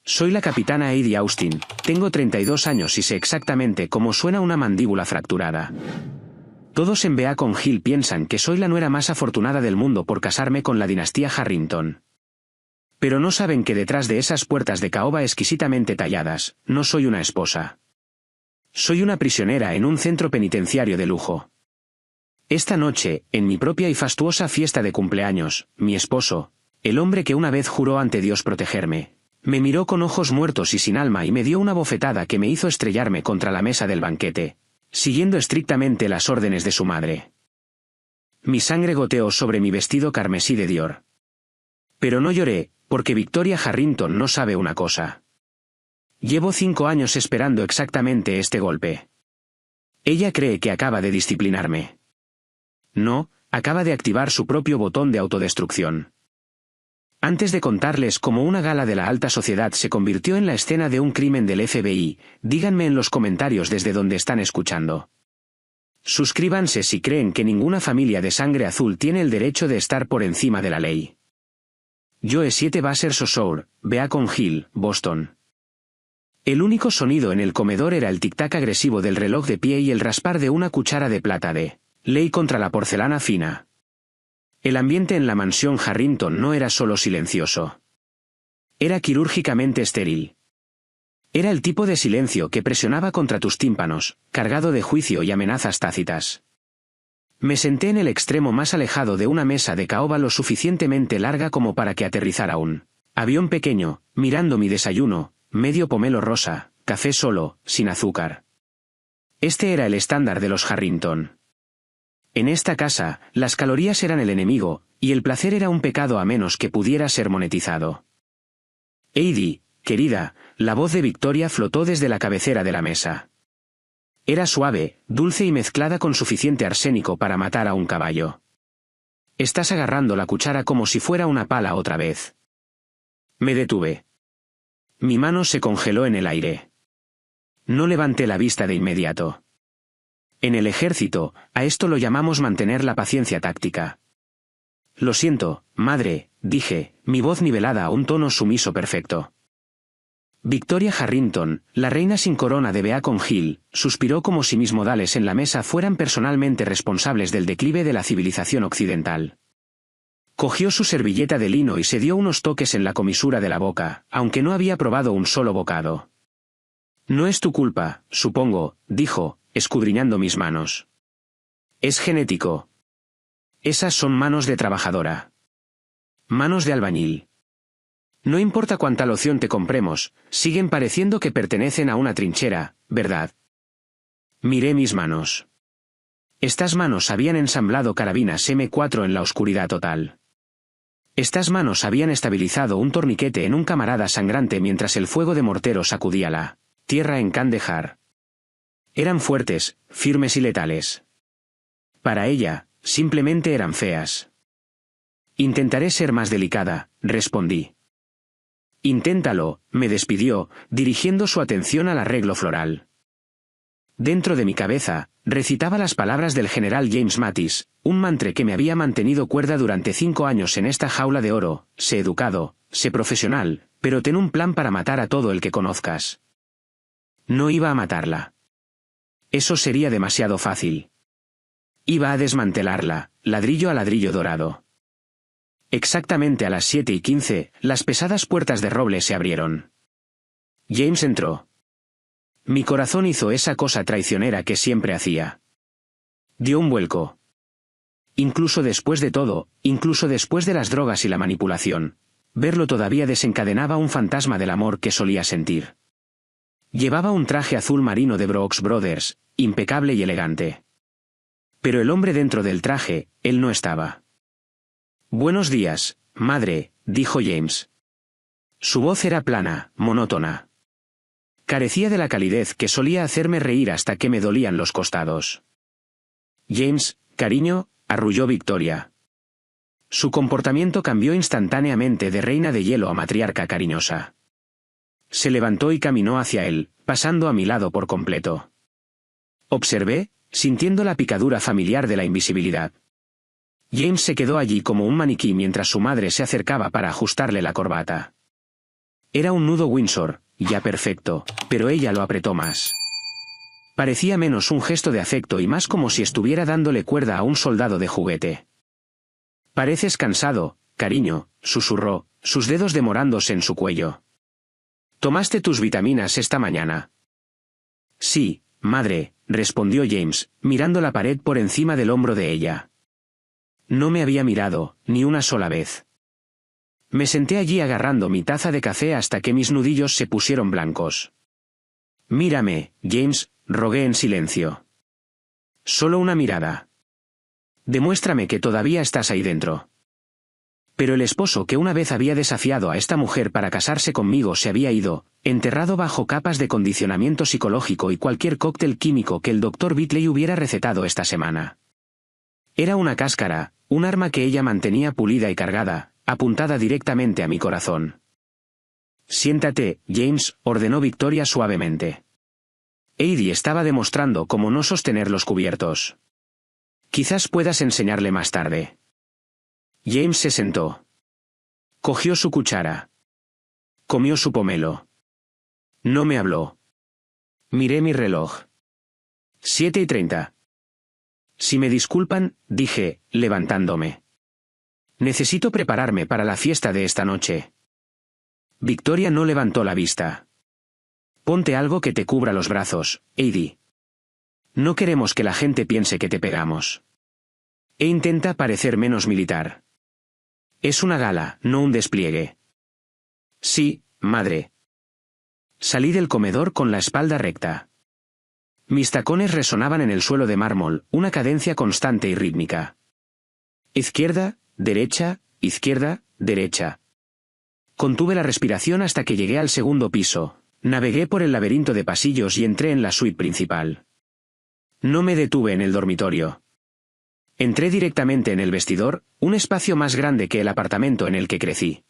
Soy la capitana Eddie Austin, tengo 32 años y sé exactamente cómo suena una mandíbula fracturada. Todos en Beacon Hill piensan que soy la nuera más afortunada del mundo por casarme con la dinastía Harrington. Pero no saben que detrás de esas puertas de caoba exquisitamente talladas, no soy una esposa. Soy una prisionera en un centro penitenciario de lujo. Esta noche, en mi propia y fastuosa fiesta de cumpleaños, mi esposo, el hombre que una vez juró ante Dios protegerme, me miró con ojos muertos y sin alma y me dio una bofetada que me hizo estrellarme contra la mesa del banquete, siguiendo estrictamente las órdenes de su madre. Mi sangre goteó sobre mi vestido carmesí de Dior. Pero no lloré, porque Victoria Harrington no sabe una cosa. Llevo 5 años esperando exactamente este golpe. Ella cree que acaba de disciplinarme. No, acaba de activar su propio botón de autodestrucción. Antes de contarles cómo una gala de la alta sociedad se convirtió en la escena de un crimen del FBI, díganme en los comentarios desde donde están escuchando. Suscríbanse si creen que ninguna familia de sangre azul tiene el derecho de estar por encima de la ley. Joe 7 Basser Sosour, Beacon Hill, Boston. El único sonido en el comedor era el tic-tac agresivo del reloj de pie y el raspar de una cuchara de plata de ley contra la porcelana fina. El ambiente en la mansión Harrington no era solo silencioso. Era quirúrgicamente estéril. Era el tipo de silencio que presionaba contra tus tímpanos, cargado de juicio y amenazas tácitas. Me senté en el extremo más alejado de una mesa de caoba lo suficientemente larga como para que aterrizara un avión pequeño, mirando mi desayuno, medio pomelo rosa, café solo, sin azúcar. Este era el estándar de los Harrington. En esta casa, las calorías eran el enemigo, y el placer era un pecado a menos que pudiera ser monetizado. Eddie, querida, la voz de Victoria flotó desde la cabecera de la mesa. Era suave, dulce y mezclada con suficiente arsénico para matar a un caballo. Estás agarrando la cuchara como si fuera una pala otra vez. Me detuve. Mi mano se congeló en el aire. No levanté la vista de inmediato. En el ejército, a esto lo llamamos mantener la paciencia táctica. Lo siento, madre, dije, mi voz nivelada a un tono sumiso perfecto. Victoria Harrington, la reina sin corona de Beacon Hill, suspiró como si mis modales en la mesa fueran personalmente responsables del declive de la civilización occidental. Cogió su servilleta de lino y se dio unos toques en la comisura de la boca, aunque no había probado un solo bocado. No es tu culpa, supongo, dijo, escudriñando mis manos. Es genético. Esas son manos de trabajadora. Manos de albañil. No importa cuánta loción te compremos, siguen pareciendo que pertenecen a una trinchera, ¿verdad? Miré mis manos. Estas manos habían ensamblado carabinas M4 en la oscuridad total. Estas manos habían estabilizado un torniquete en un camarada sangrante mientras el fuego de mortero sacudía la tierra en Kandahar. Eran fuertes, firmes y letales. Para ella, simplemente eran feas. Intentaré ser más delicada, respondí. Inténtalo, me despidió, dirigiendo su atención al arreglo floral. Dentro de mi cabeza, recitaba las palabras del general James Mattis, un mantra que me había mantenido cuerda durante 5 años en esta jaula de oro: sé educado, sé profesional, pero ten un plan para matar a todo el que conozcas. No iba a matarla. Eso sería demasiado fácil. Iba a desmantelarla, ladrillo a ladrillo dorado. Exactamente a las 7:15, las pesadas puertas de roble se abrieron. James entró. Mi corazón hizo esa cosa traicionera que siempre hacía. Dio un vuelco. Incluso después de todo, incluso después de las drogas y la manipulación, verlo todavía desencadenaba un fantasma del amor que solía sentir. Llevaba un traje azul marino de Brooks Brothers, impecable y elegante. Pero el hombre dentro del traje, él no estaba. Buenos días, madre, dijo James. Su voz era plana, monótona. Carecía de la calidez que solía hacerme reír hasta que me dolían los costados. James, cariño, arrulló Victoria. Su comportamiento cambió instantáneamente de reina de hielo a matriarca cariñosa. Se levantó y caminó hacia él, pasando a mi lado por completo. Observé, sintiendo la picadura familiar de la invisibilidad. James se quedó allí como un maniquí mientras su madre se acercaba para ajustarle la corbata. Era un nudo Windsor, ya perfecto, pero ella lo apretó más. Parecía menos un gesto de afecto y más como si estuviera dándole cuerda a un soldado de juguete. «Pareces cansado, cariño», susurró, sus dedos demorándose en su cuello. «¿Tomaste tus vitaminas esta mañana?» «Sí, madre», respondió James, mirando la pared por encima del hombro de ella. No me había mirado, ni una sola vez. Me senté allí agarrando mi taza de café hasta que mis nudillos se pusieron blancos. «Mírame, James», rogué en silencio. «Solo una mirada. Demuéstrame que todavía estás ahí dentro». Pero el esposo que una vez había desafiado a esta mujer para casarse conmigo se había ido, enterrado bajo capas de condicionamiento psicológico y cualquier cóctel químico que el Dr. Bitley hubiera recetado esta semana. Era una cáscara, un arma que ella mantenía pulida y cargada, apuntada directamente a mi corazón. «Siéntate, James», ordenó Victoria suavemente. Heidi estaba demostrando cómo no sostener los cubiertos. «Quizás puedas enseñarle más tarde». James se sentó. Cogió su cuchara. Comió su pomelo. No me habló. Miré mi reloj. 7:30. «Si me disculpan», dije, levantándome. «Necesito prepararme para la fiesta de esta noche». Victoria no levantó la vista. «Ponte algo que te cubra los brazos, Heidi. No queremos que la gente piense que te pegamos. E intenta parecer menos militar. Es una gala, no un despliegue». «Sí, madre». Salí del comedor con la espalda recta. Mis tacones resonaban en el suelo de mármol, una cadencia constante y rítmica. Izquierda, derecha, izquierda, derecha. Contuve la respiración hasta que llegué al segundo piso, navegué por el laberinto de pasillos y entré en la suite principal. No me detuve en el dormitorio. Entré directamente en el vestidor, un espacio más grande que el apartamento en el que crecí.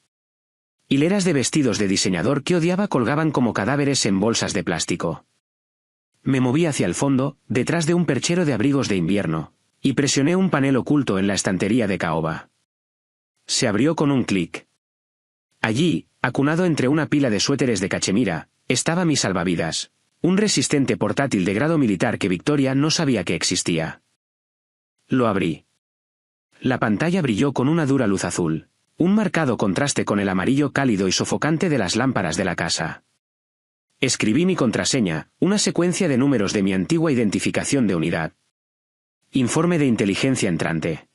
Hileras de vestidos de diseñador que odiaba colgaban como cadáveres en bolsas de plástico. Me moví hacia el fondo, detrás de un perchero de abrigos de invierno, y presioné un panel oculto en la estantería de caoba. Se abrió con un clic. Allí, acunado entre una pila de suéteres de cachemira, estaba mi salvavidas, un resistente portátil de grado militar que Victoria no sabía que existía. Lo abrí. La pantalla brilló con una dura luz azul, un marcado contraste con el amarillo cálido y sofocante de las lámparas de la casa. Escribí mi contraseña, una secuencia de números de mi antigua identificación de unidad. Informe de inteligencia entrante.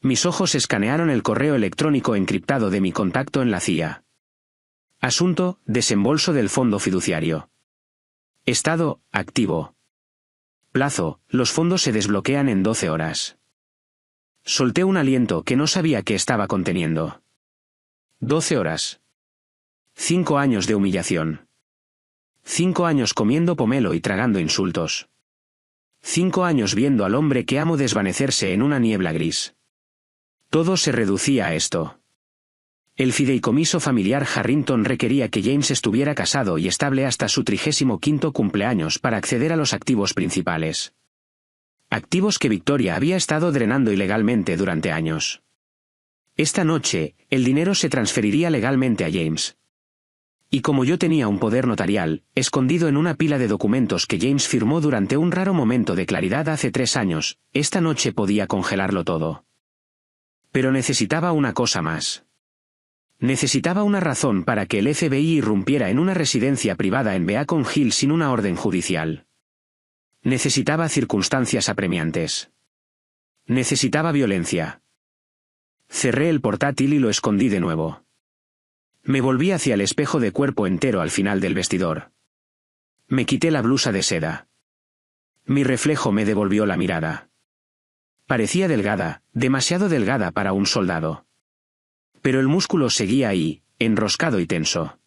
Mis ojos escanearon el correo electrónico encriptado de mi contacto en la CIA. Asunto: desembolso del fondo fiduciario. Estado: activo. Plazo: los fondos se desbloquean en 12 horas. Solté un aliento que no sabía qué estaba conteniendo. 12 horas. 5 años de humillación. 5 años comiendo pomelo y tragando insultos. 5 años viendo al hombre que amo desvanecerse en una niebla gris. Todo se reducía a esto. El fideicomiso familiar Harrington requería que James estuviera casado y estable hasta su 35º cumpleaños para acceder a los activos principales. Activos que Victoria había estado drenando ilegalmente durante años. Esta noche, el dinero se transferiría legalmente a James. Y como yo tenía un poder notarial, escondido en una pila de documentos que James firmó durante un raro momento de claridad hace 3 años, esta noche podía congelarlo todo. Pero necesitaba una cosa más. Necesitaba una razón para que el FBI irrumpiera en una residencia privada en Beacon Hill sin una orden judicial. Necesitaba circunstancias apremiantes. Necesitaba violencia. Cerré el portátil y lo escondí de nuevo. Me volví hacia el espejo de cuerpo entero al final del vestidor. Me quité la blusa de seda. Mi reflejo me devolvió la mirada. Parecía delgada, demasiado delgada para un soldado. Pero el músculo seguía ahí, enroscado y tenso.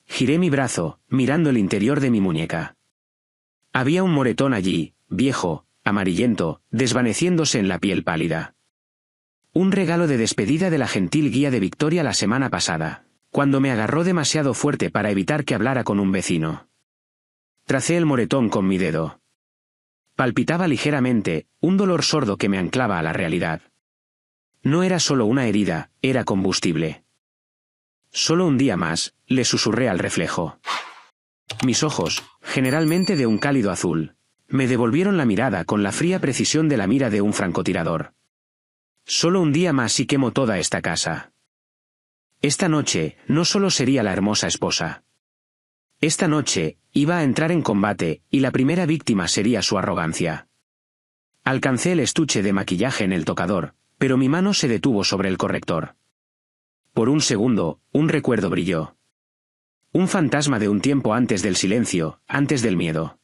Giré mi brazo, mirando el interior de mi muñeca. Había un moretón allí, viejo, amarillento, desvaneciéndose en la piel pálida. Un regalo de despedida de la gentil guía de Victoria la semana pasada, cuando me agarró demasiado fuerte para evitar que hablara con un vecino. Tracé el moretón con mi dedo. Palpitaba ligeramente, un dolor sordo que me anclaba a la realidad. No era solo una herida, era combustible. Solo un día más, le susurré al reflejo. Mis ojos, generalmente de un cálido azul, me devolvieron la mirada con la fría precisión de la mira de un francotirador. Solo un día más y quemo toda esta casa. Esta noche, no solo sería la hermosa esposa. Esta noche, iba a entrar en combate, y la primera víctima sería su arrogancia. Alcancé el estuche de maquillaje en el tocador, pero mi mano se detuvo sobre el corrector. Por un segundo, un recuerdo brilló. Un fantasma de un tiempo antes del silencio, antes del miedo.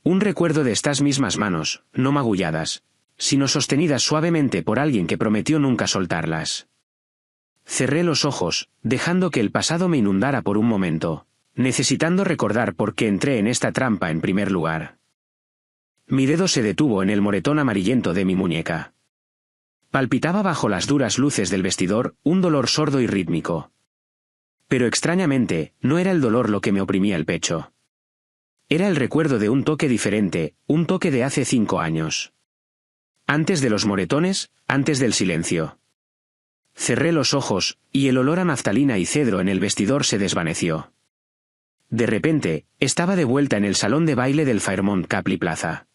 Un recuerdo de estas mismas manos, no magulladas, sino sostenidas suavemente por alguien que prometió nunca soltarlas. Cerré los ojos, dejando que el pasado me inundara por un momento, necesitando recordar por qué entré en esta trampa en primer lugar. Mi dedo se detuvo en el moretón amarillento de mi muñeca. Palpitaba bajo las duras luces del vestidor, un dolor sordo y rítmico. Pero extrañamente, no era el dolor lo que me oprimía el pecho. Era el recuerdo de un toque diferente, un toque de hace 5 años. Antes de los moretones, antes del silencio. Cerré los ojos, y el olor a naftalina y cedro en el vestidor se desvaneció. De repente, estaba de vuelta en el salón de baile del Fairmont Capri Plaza.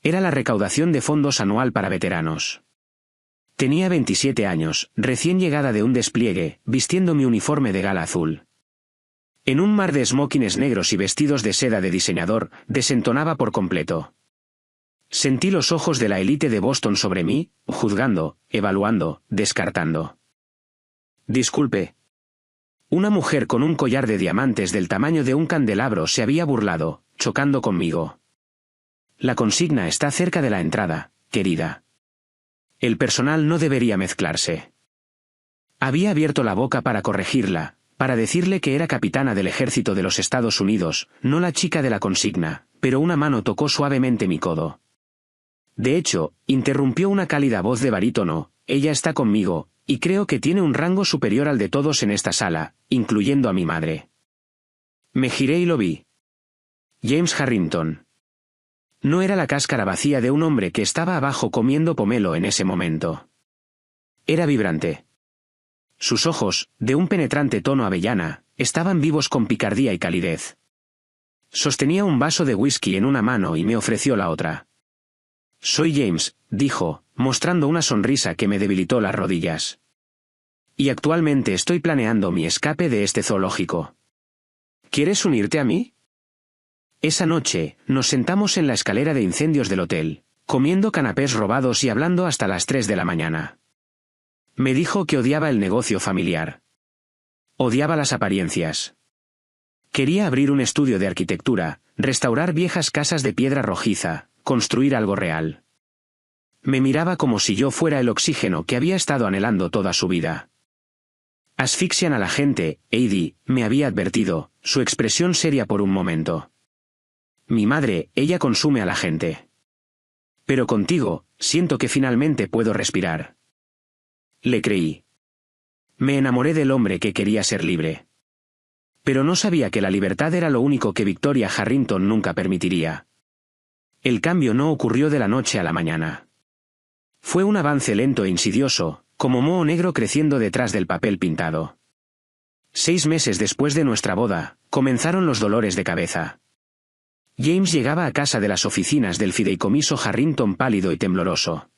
Era la recaudación de fondos anual para veteranos. Tenía 27 años, recién llegada de un despliegue, vistiendo mi uniforme de gala azul. En un mar de smokings negros y vestidos de seda de diseñador, desentonaba por completo. Sentí los ojos de la élite de Boston sobre mí, juzgando, evaluando, descartando. Disculpe. Una mujer con un collar de diamantes del tamaño de un candelabro se había burlado, chocando conmigo. La consigna está cerca de la entrada, querida. El personal no debería mezclarse. Había abierto la boca para corregirla, para decirle que era capitana del ejército de los Estados Unidos, no la chica de la consigna, pero una mano tocó suavemente mi codo. De hecho, interrumpió una cálida voz de barítono, ella está conmigo, y creo que tiene un rango superior al de todos en esta sala, incluyendo a mi madre. Me giré y lo vi. James Harrington. No era la cáscara vacía de un hombre que estaba abajo comiendo pomelo en ese momento. Era vibrante. Sus ojos, de un penetrante tono avellana, estaban vivos con picardía y calidez. Sostenía un vaso de whisky en una mano y me ofreció la otra. Soy James, dijo, mostrando una sonrisa que me debilitó las rodillas. Y actualmente estoy planeando mi escape de este zoológico. ¿Quieres unirte a mí? Esa noche, nos sentamos en la escalera de incendios del hotel, comiendo canapés robados y hablando hasta las 3 de la mañana. Me dijo que odiaba el negocio familiar. Odiaba las apariencias. Quería abrir un estudio de arquitectura, restaurar viejas casas de piedra rojiza, construir algo real. Me miraba como si yo fuera el oxígeno que había estado anhelando toda su vida. Asfixian a la gente, Heidi, me había advertido, su expresión seria por un momento. Mi madre, ella consume a la gente. Pero contigo, siento que finalmente puedo respirar. Le creí. Me enamoré del hombre que quería ser libre. Pero no sabía que la libertad era lo único que Victoria Harrington nunca permitiría. El cambio no ocurrió de la noche a la mañana. Fue un avance lento e insidioso, como moho negro creciendo detrás del papel pintado. 6 meses después de nuestra boda, comenzaron los dolores de cabeza. James llegaba a casa de las oficinas del fideicomiso Harrington pálido y tembloroso.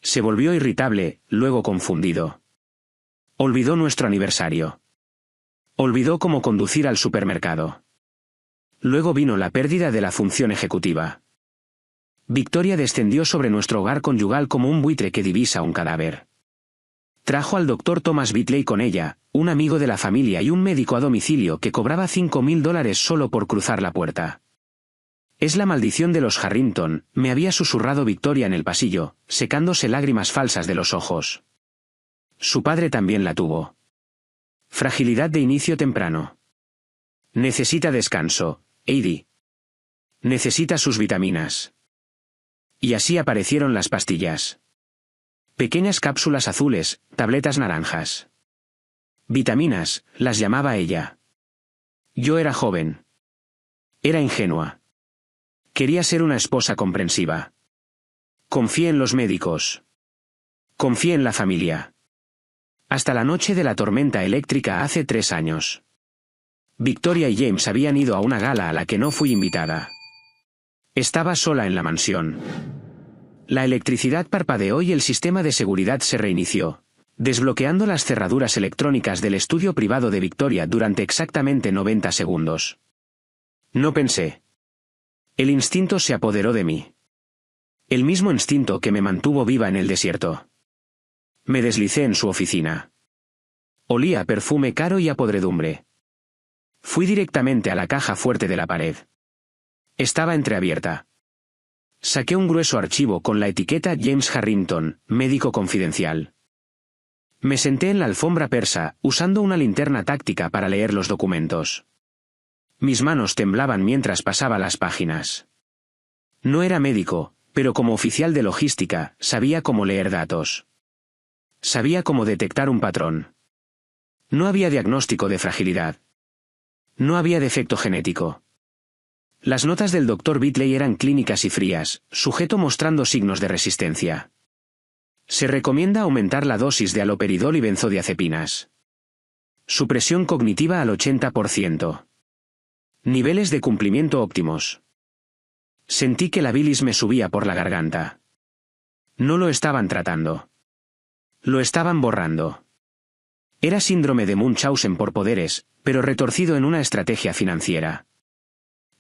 Se volvió irritable, luego confundido. Olvidó nuestro aniversario. Olvidó cómo conducir al supermercado. Luego vino la pérdida de la función ejecutiva. Victoria descendió sobre nuestro hogar conyugal como un buitre que divisa un cadáver. Trajo al doctor Thomas Bitley con ella, un amigo de la familia y un médico a domicilio que cobraba $5,000 solo por cruzar la puerta. Es la maldición de los Harrington, me había susurrado Victoria en el pasillo, secándose lágrimas falsas de los ojos. Su padre también la tuvo. Fragilidad de inicio temprano. Necesita descanso, Heidi. Necesita sus vitaminas. Y así aparecieron las pastillas. Pequeñas cápsulas azules, tabletas naranjas. Vitaminas, las llamaba ella. Yo era joven. Era ingenua. Quería ser una esposa comprensiva. Confié en los médicos. Confié en la familia. Hasta la noche de la tormenta eléctrica hace 3 años. Victoria y James habían ido a una gala a la que no fui invitada. Estaba sola en la mansión. La electricidad parpadeó y el sistema de seguridad se reinició, desbloqueando las cerraduras electrónicas del estudio privado de Victoria durante exactamente 90 segundos. No pensé. El instinto se apoderó de mí. El mismo instinto que me mantuvo viva en el desierto. Me deslicé en su oficina. Olía a perfume caro y a podredumbre. Fui directamente a la caja fuerte de la pared. Estaba entreabierta. Saqué un grueso archivo con la etiqueta James Harrington, médico confidencial. Me senté en la alfombra persa, usando una linterna táctica para leer los documentos. Mis manos temblaban mientras pasaba las páginas. No era médico, pero como oficial de logística, sabía cómo leer datos. Sabía cómo detectar un patrón. No había diagnóstico de fragilidad. No había defecto genético. Las notas del Dr. Bitley eran clínicas y frías, sujeto mostrando signos de resistencia. Se recomienda aumentar la dosis de haloperidol y benzodiazepinas. Supresión cognitiva al 80%. Niveles de cumplimiento óptimos. Sentí que la bilis me subía por la garganta. No lo estaban tratando. Lo estaban borrando. Era síndrome de Munchausen por poderes, pero retorcido en una estrategia financiera.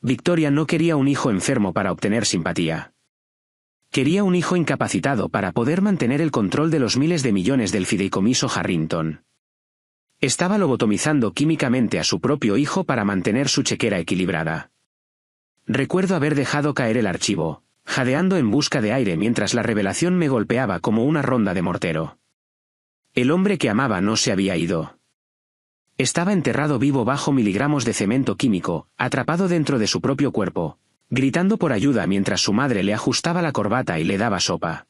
Victoria no quería un hijo enfermo para obtener simpatía. Quería un hijo incapacitado para poder mantener el control de los miles de millones del fideicomiso Harrington. Estaba lobotomizando químicamente a su propio hijo para mantener su chequera equilibrada. Recuerdo haber dejado caer el archivo, jadeando en busca de aire mientras la revelación me golpeaba como una ronda de mortero. El hombre que amaba no se había ido. Estaba enterrado vivo bajo miligramos de cemento químico, atrapado dentro de su propio cuerpo, gritando por ayuda mientras su madre le ajustaba la corbata y le daba sopa.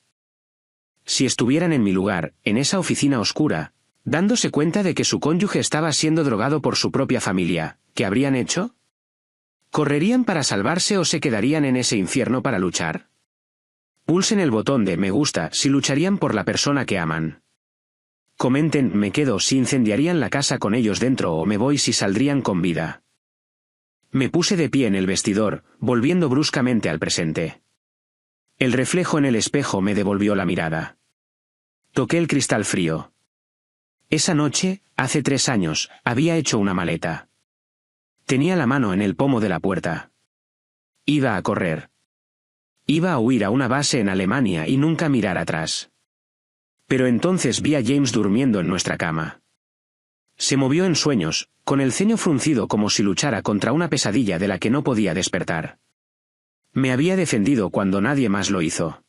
Si estuvieran en mi lugar, en esa oficina oscura, dándose cuenta de que su cónyuge estaba siendo drogado por su propia familia, ¿qué habrían hecho? ¿Correrían para salvarse o se quedarían en ese infierno para luchar? Pulsen el botón de me gusta si lucharían por la persona que aman. Comenten me quedo si incendiarían la casa con ellos dentro o me voy si saldrían con vida. Me puse de pie en el vestidor, volviendo bruscamente al presente. El reflejo en el espejo me devolvió la mirada. Toqué el cristal frío. Esa noche, hace 3 años, había hecho una maleta. Tenía la mano en el pomo de la puerta. Iba a correr. Iba a huir a una base en Alemania y nunca mirar atrás. Pero entonces vi a James durmiendo en nuestra cama. Se movió en sueños, con el ceño fruncido como si luchara contra una pesadilla de la que no podía despertar. Me había defendido cuando nadie más lo hizo.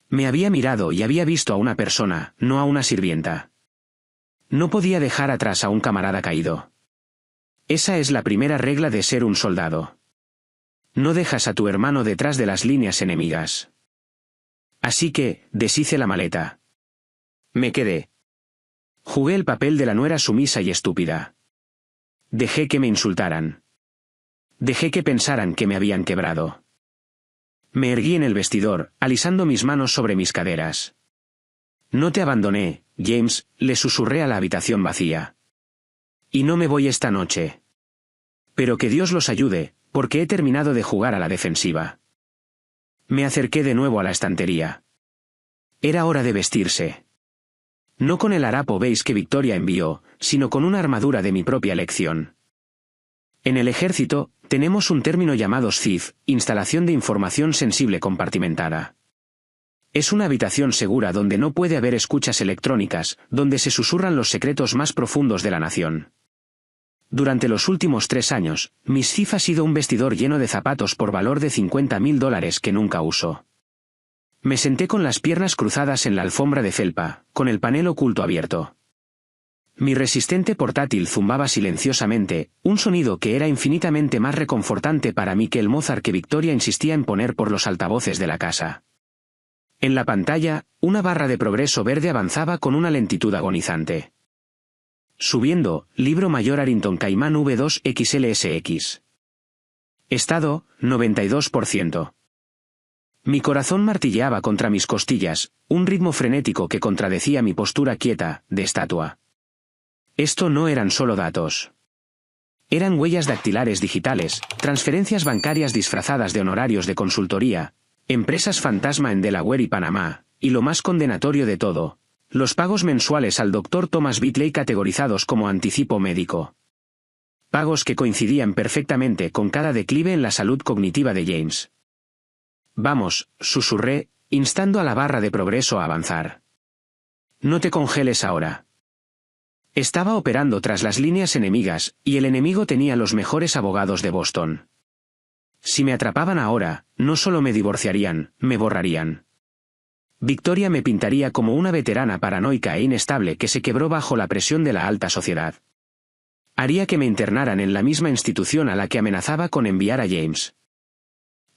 Me había mirado y había visto a una persona, no a una sirvienta. No podía dejar atrás a un camarada caído. Esa es la primera regla de ser un soldado. No dejas a tu hermano detrás de las líneas enemigas. Así que, deshice la maleta. Me quedé. Jugué el papel de la nuera sumisa y estúpida. Dejé que me insultaran. Dejé que pensaran que me habían quebrado. Me erguí en el vestidor, alisando mis manos sobre mis caderas. No te abandoné, James, le susurré a la habitación vacía. Y no me voy esta noche. Pero que Dios los ayude, porque he terminado de jugar a la defensiva. Me acerqué de nuevo a la estantería. Era hora de vestirse. No con el harapo beige que Victoria envió, sino con una armadura de mi propia elección. En el ejército, tenemos un término llamado SCIF, instalación de información sensible compartimentada. Es una habitación segura donde no puede haber escuchas electrónicas, donde se susurran los secretos más profundos de la nación. Durante los últimos 3 años, mi SCIF ha sido un vestidor lleno de zapatos por valor de $50.000 que nunca uso. Me senté con las piernas cruzadas en la alfombra de felpa, con el panel oculto abierto. Mi resistente portátil zumbaba silenciosamente, un sonido que era infinitamente más reconfortante para mí que el Mozart que Victoria insistía en poner por los altavoces de la casa. En la pantalla, una barra de progreso verde avanzaba con una lentitud agonizante. Subiendo, libro mayor Harrington Caimán V2 XLSX. Estado, 92%. Mi corazón martilleaba contra mis costillas, un ritmo frenético que contradecía mi postura quieta, de estatua. Esto no eran solo datos. Eran huellas dactilares digitales, transferencias bancarias disfrazadas de honorarios de consultoría, empresas fantasma en Delaware y Panamá, y lo más condenatorio de todo, los pagos mensuales al Dr. Thomas Bitley categorizados como anticipo médico. Pagos que coincidían perfectamente con cada declive en la salud cognitiva de James. Vamos, susurré, instando a la barra de progreso a avanzar. No te congeles ahora. Estaba operando tras las líneas enemigas, y el enemigo tenía los mejores abogados de Boston. Si me atrapaban ahora, no solo me divorciarían, me borrarían. Victoria me pintaría como una veterana paranoica e inestable que se quebró bajo la presión de la alta sociedad. Haría que me internaran en la misma institución a la que amenazaba con enviar a James.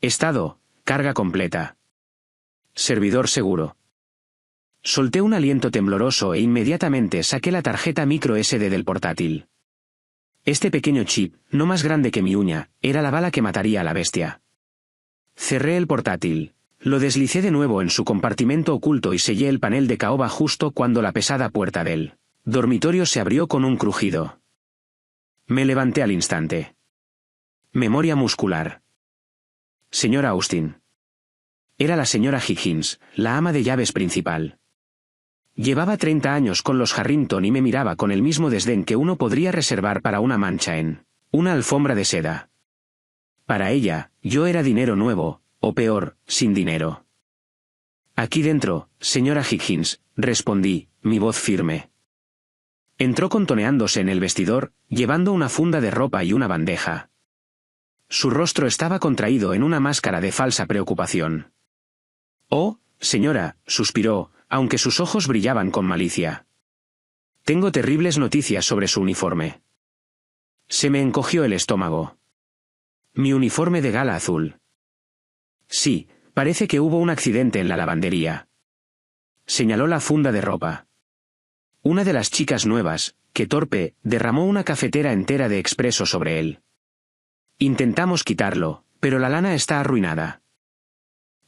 Estado, carga completa. Servidor seguro. Solté un aliento tembloroso e inmediatamente saqué la tarjeta micro SD del portátil. Este pequeño chip, no más grande que mi uña, era la bala que mataría a la bestia. Cerré el portátil, lo deslicé de nuevo en su compartimento oculto y sellé el panel de caoba justo cuando la pesada puerta del dormitorio se abrió con un crujido. Me levanté al instante. Memoria muscular. Señora Austin. Era la señora Higgins, la ama de llaves principal. Llevaba 30 años con los Harrington y me miraba con el mismo desdén que uno podría reservar para una mancha en una alfombra de seda. Para ella, yo era dinero nuevo, o peor, sin dinero. Aquí dentro, señora Higgins, respondí, mi voz firme. Entró contoneándose en el vestidor, llevando una funda de ropa y una bandeja. Su rostro estaba contraído en una máscara de falsa preocupación. Oh, señora, suspiró, aunque sus ojos brillaban con malicia. Tengo terribles noticias sobre su uniforme. Se me encogió el estómago. Mi uniforme de gala azul. Sí, parece que hubo un accidente en la lavandería. Señaló la funda de ropa. Una de las chicas nuevas, que torpe, derramó una cafetera entera de expreso sobre él. Intentamos quitarlo, pero la lana está arruinada.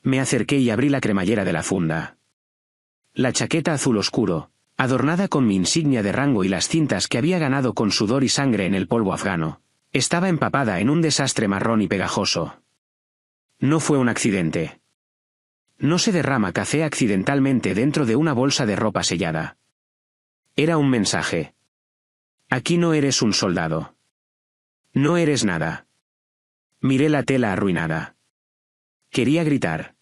Me acerqué y abrí la cremallera de la funda. La chaqueta azul oscuro, adornada con mi insignia de rango y las cintas que había ganado con sudor y sangre en el polvo afgano, estaba empapada en un desastre marrón y pegajoso. No fue un accidente. No se derrama café accidentalmente dentro de una bolsa de ropa sellada. Era un mensaje. Aquí no eres un soldado. No eres nada. Miré la tela arruinada. Quería gritar.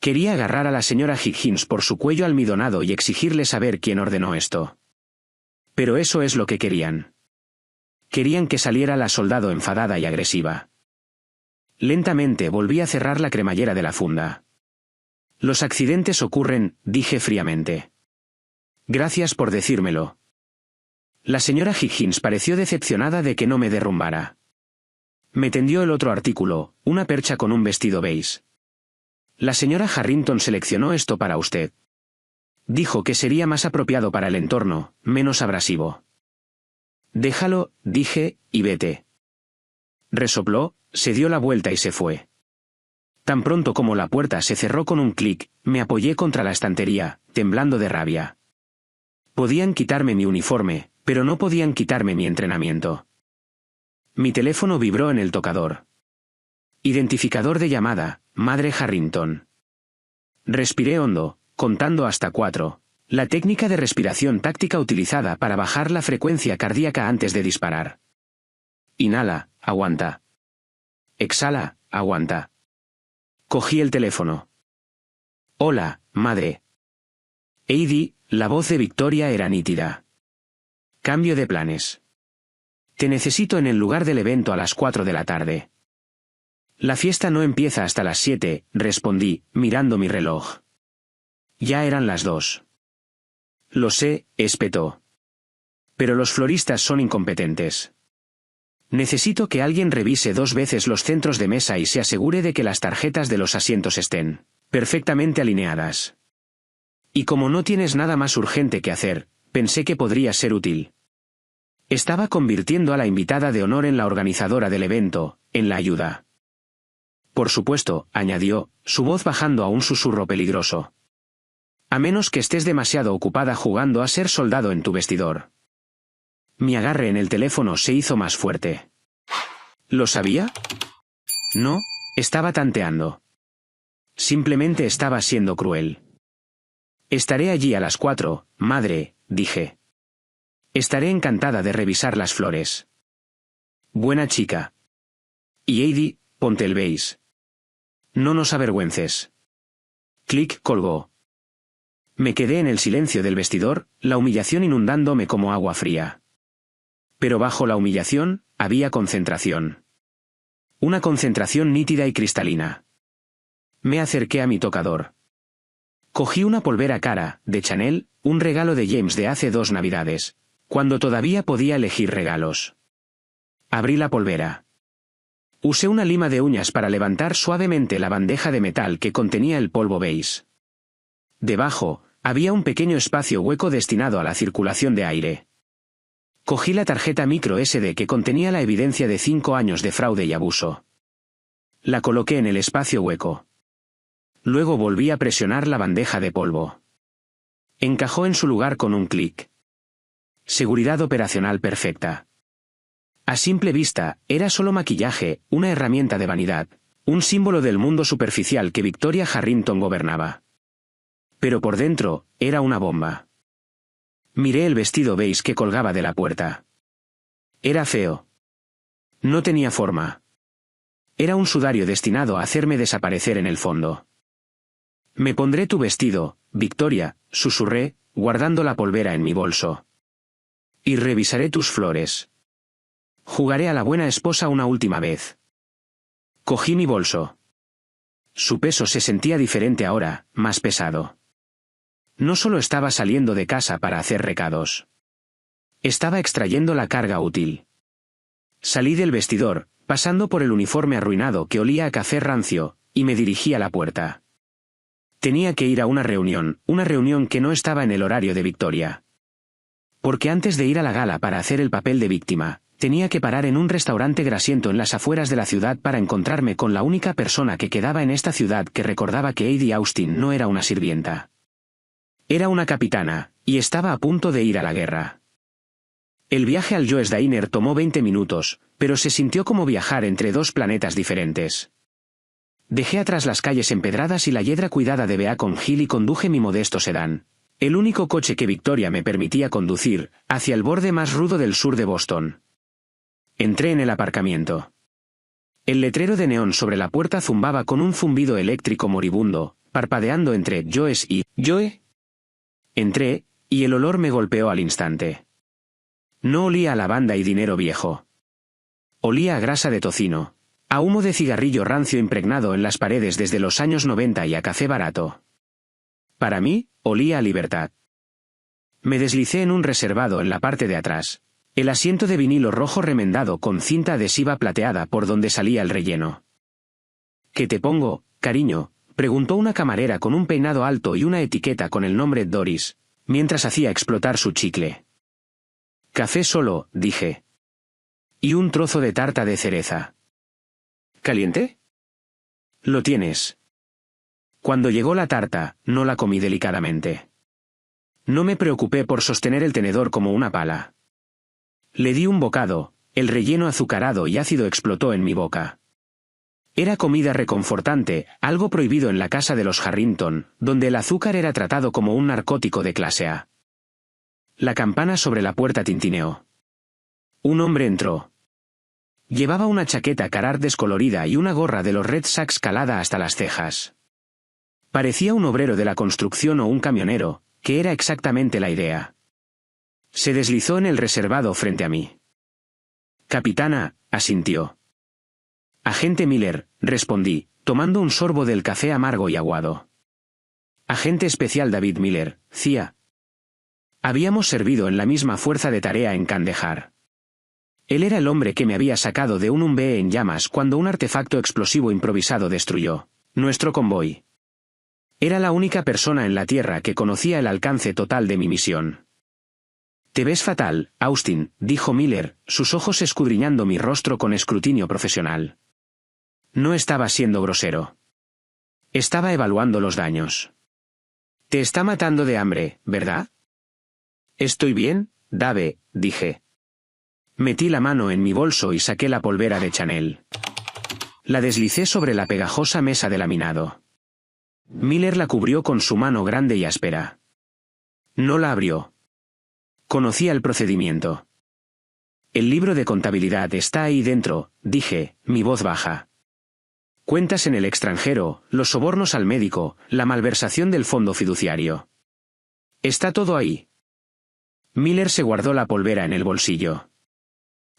Quería agarrar a la señora Higgins por su cuello almidonado y exigirle saber quién ordenó esto. Pero eso es lo que querían. Querían que saliera la soldado enfadada y agresiva. Lentamente volví a cerrar la cremallera de la funda. Los accidentes ocurren, dije fríamente. Gracias por decírmelo. La señora Higgins pareció decepcionada de que no me derrumbara. Me tendió el otro artículo, una percha con un vestido beige. La señora Harrington seleccionó esto para usted. Dijo que sería más apropiado para el entorno, menos abrasivo. Déjalo, dije, y vete. Resopló, se dio la vuelta y se fue. Tan pronto como la puerta se cerró con un clic, me apoyé contra la estantería, temblando de rabia. Podían quitarme mi uniforme, pero no podían quitarme mi entrenamiento. Mi teléfono vibró en el tocador. Identificador de llamada, Madre Harrington. Respiré hondo, contando hasta 4, la técnica de respiración táctica utilizada para bajar la frecuencia cardíaca antes de disparar. Inhala, aguanta. Exhala, aguanta. Cogí el teléfono. Hola, madre. Heidi, la voz de Victoria era nítida. Cambio de planes. Te necesito en el lugar del evento a las 4 de la tarde. La fiesta no empieza hasta las 7, respondí, mirando mi reloj. Ya eran las 2. Lo sé, espetó. Pero los floristas son incompetentes. Necesito que alguien revise 2 veces los centros de mesa y se asegure de que las tarjetas de los asientos estén perfectamente alineadas. Y como no tienes nada más urgente que hacer, pensé que podría ser útil. Estaba convirtiendo a la invitada de honor en la organizadora del evento, en la ayuda. Por supuesto, añadió, su voz bajando a un susurro peligroso. A menos que estés demasiado ocupada jugando a ser soldado en tu vestidor. Mi agarre en el teléfono se hizo más fuerte. ¿Lo sabía? No, estaba tanteando. Simplemente estaba siendo cruel. Estaré allí a las 4, madre, dije. Estaré encantada de revisar las flores. Buena chica. Y Heidi, ponte el beis. No nos avergüences. Click colgó. Me quedé en el silencio del vestidor, la humillación inundándome como agua fría. Pero bajo la humillación, había concentración. Una concentración nítida y cristalina. Me acerqué a mi tocador. Cogí una polvera cara, de Chanel, un regalo de James de hace 2 navidades, cuando todavía podía elegir regalos. Abrí la polvera. Usé una lima de uñas para levantar suavemente la bandeja de metal que contenía el polvo beige. Debajo, había un pequeño espacio hueco destinado a la circulación de aire. Cogí la tarjeta micro SD que contenía la evidencia de 5 años de fraude y abuso. La coloqué en el espacio hueco. Luego volví a presionar la bandeja de polvo. Encajó en su lugar con un clic. Seguridad operacional perfecta. A simple vista, era solo maquillaje, una herramienta de vanidad, un símbolo del mundo superficial que Victoria Harrington gobernaba. Pero por dentro, era una bomba. Miré el vestido beige que colgaba de la puerta. Era feo. No tenía forma. Era un sudario destinado a hacerme desaparecer en el fondo. Me pondré tu vestido, Victoria, susurré, guardando la polvera en mi bolso. Y revisaré tus flores. Jugaré a la buena esposa una última vez. Cogí mi bolso. Su peso se sentía diferente ahora, más pesado. No solo estaba saliendo de casa para hacer recados. Estaba extrayendo la carga útil. Salí del vestidor, pasando por el uniforme arruinado que olía a café rancio, y me dirigí a la puerta. Tenía que ir a una reunión que no estaba en el horario de Victoria. Porque antes de ir a la gala para hacer el papel de víctima, tenía que parar en un restaurante grasiento en las afueras de la ciudad para encontrarme con la única persona que quedaba en esta ciudad que recordaba que Heidi Austin no era una sirvienta. Era una capitana, y estaba a punto de ir a la guerra. El viaje al Joe's Diner tomó 20 minutos, pero se sintió como viajar entre 2 planetas diferentes. Dejé atrás las calles empedradas y la hiedra cuidada de Beacon Hill y conduje mi modesto sedán, el único coche que Victoria me permitía conducir, hacia el borde más rudo del sur de Boston. Entré en el aparcamiento. El letrero de neón sobre la puerta zumbaba con un zumbido eléctrico moribundo, parpadeando entre Joe's y Joe. Entré, y el olor me golpeó al instante. No olía a lavanda y dinero viejo. Olía a grasa de tocino, a humo de cigarrillo rancio impregnado en las paredes desde los años 90 y a café barato. Para mí, olía a libertad. Me deslicé en un reservado en la parte de atrás, el asiento de vinilo rojo remendado con cinta adhesiva plateada por donde salía el relleno. ¿Qué te pongo, cariño?, preguntó una camarera con un peinado alto y una etiqueta con el nombre Doris, mientras hacía explotar su chicle. Café solo, dije. Y un trozo de tarta de cereza. ¿Caliente? Lo tienes. Cuando llegó la tarta, no la comí delicadamente. No me preocupé por sostener el tenedor como una pala. Le di un bocado, el relleno azucarado y ácido explotó en mi boca. Era comida reconfortante, algo prohibido en la casa de los Harrington, donde el azúcar era tratado como un narcótico de clase A. La campana sobre la puerta tintineó. Un hombre entró. Llevaba una chaqueta Carhartt descolorida y una gorra de los Red Sox calada hasta las cejas. Parecía un obrero de la construcción o un camionero, que era exactamente la idea. Se deslizó en el reservado frente a mí. Capitana, asintió. Agente Miller, respondí, tomando un sorbo del café amargo y aguado. Agente especial David Miller, CIA. Habíamos servido en la misma fuerza de tarea en Kandahar. Él era el hombre que me había sacado de un Humvee en llamas cuando un artefacto explosivo improvisado destruyó nuestro convoy. Era la única persona en la Tierra que conocía el alcance total de mi misión. Te ves fatal, Austin, dijo Miller, sus ojos escudriñando mi rostro con escrutinio profesional. No estaba siendo grosero. Estaba evaluando los daños. Te está matando de hambre, ¿verdad? Estoy bien, Dave, dije. Metí la mano en mi bolso y saqué la polvera de Chanel. La deslicé sobre la pegajosa mesa de laminado. Miller la cubrió con su mano grande y áspera. No la abrió. Conocía el procedimiento. El libro de contabilidad está ahí dentro, dije, mi voz baja. Cuentas en el extranjero, los sobornos al médico, la malversación del fondo fiduciario. Está todo ahí. Miller se guardó la polvera en el bolsillo.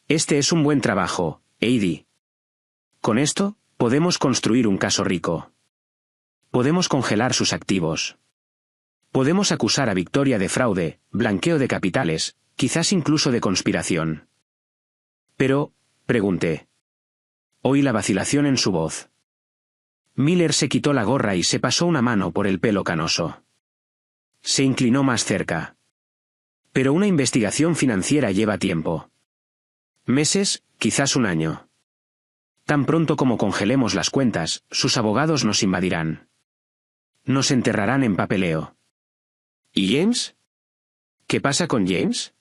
Este es un buen trabajo, Heidi. Con esto, podemos construir un caso rico. Podemos congelar sus activos. Podemos acusar a Victoria de fraude, blanqueo de capitales, quizás incluso de conspiración. Pero, pregunté. Oí la vacilación en su voz. Miller se quitó la gorra y se pasó una mano por el pelo canoso. Se inclinó más cerca. Pero una investigación financiera lleva tiempo. Meses, quizás un año. Tan pronto como congelemos las cuentas, sus abogados nos invadirán. Nos enterrarán en papeleo. ¿Y James? ¿Qué pasa con James?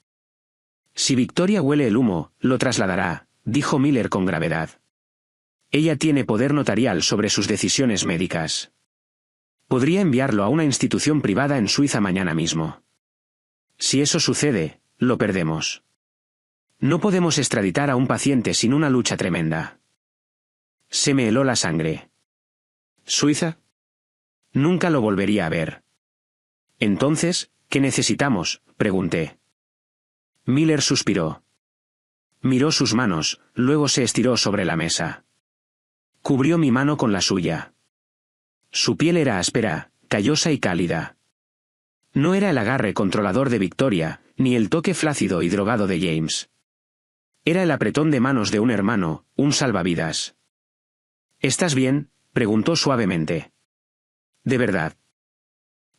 Si Victoria huele el humo, lo trasladará, dijo Miller con gravedad. Ella tiene poder notarial sobre sus decisiones médicas. Podría enviarlo a una institución privada en Suiza mañana mismo. Si eso sucede, lo perdemos. No podemos extraditar a un paciente sin una lucha tremenda. Se me heló la sangre. ¿Suiza? Nunca lo volvería a ver. Entonces, ¿qué necesitamos?, pregunté. Miller suspiró. Miró sus manos, luego se estiró sobre la mesa. Cubrió mi mano con la suya. Su piel era áspera, callosa y cálida. No era el agarre controlador de Victoria, ni el toque flácido y drogado de James. Era el apretón de manos de un hermano, un salvavidas. ¿Estás bien?, preguntó suavemente. De verdad.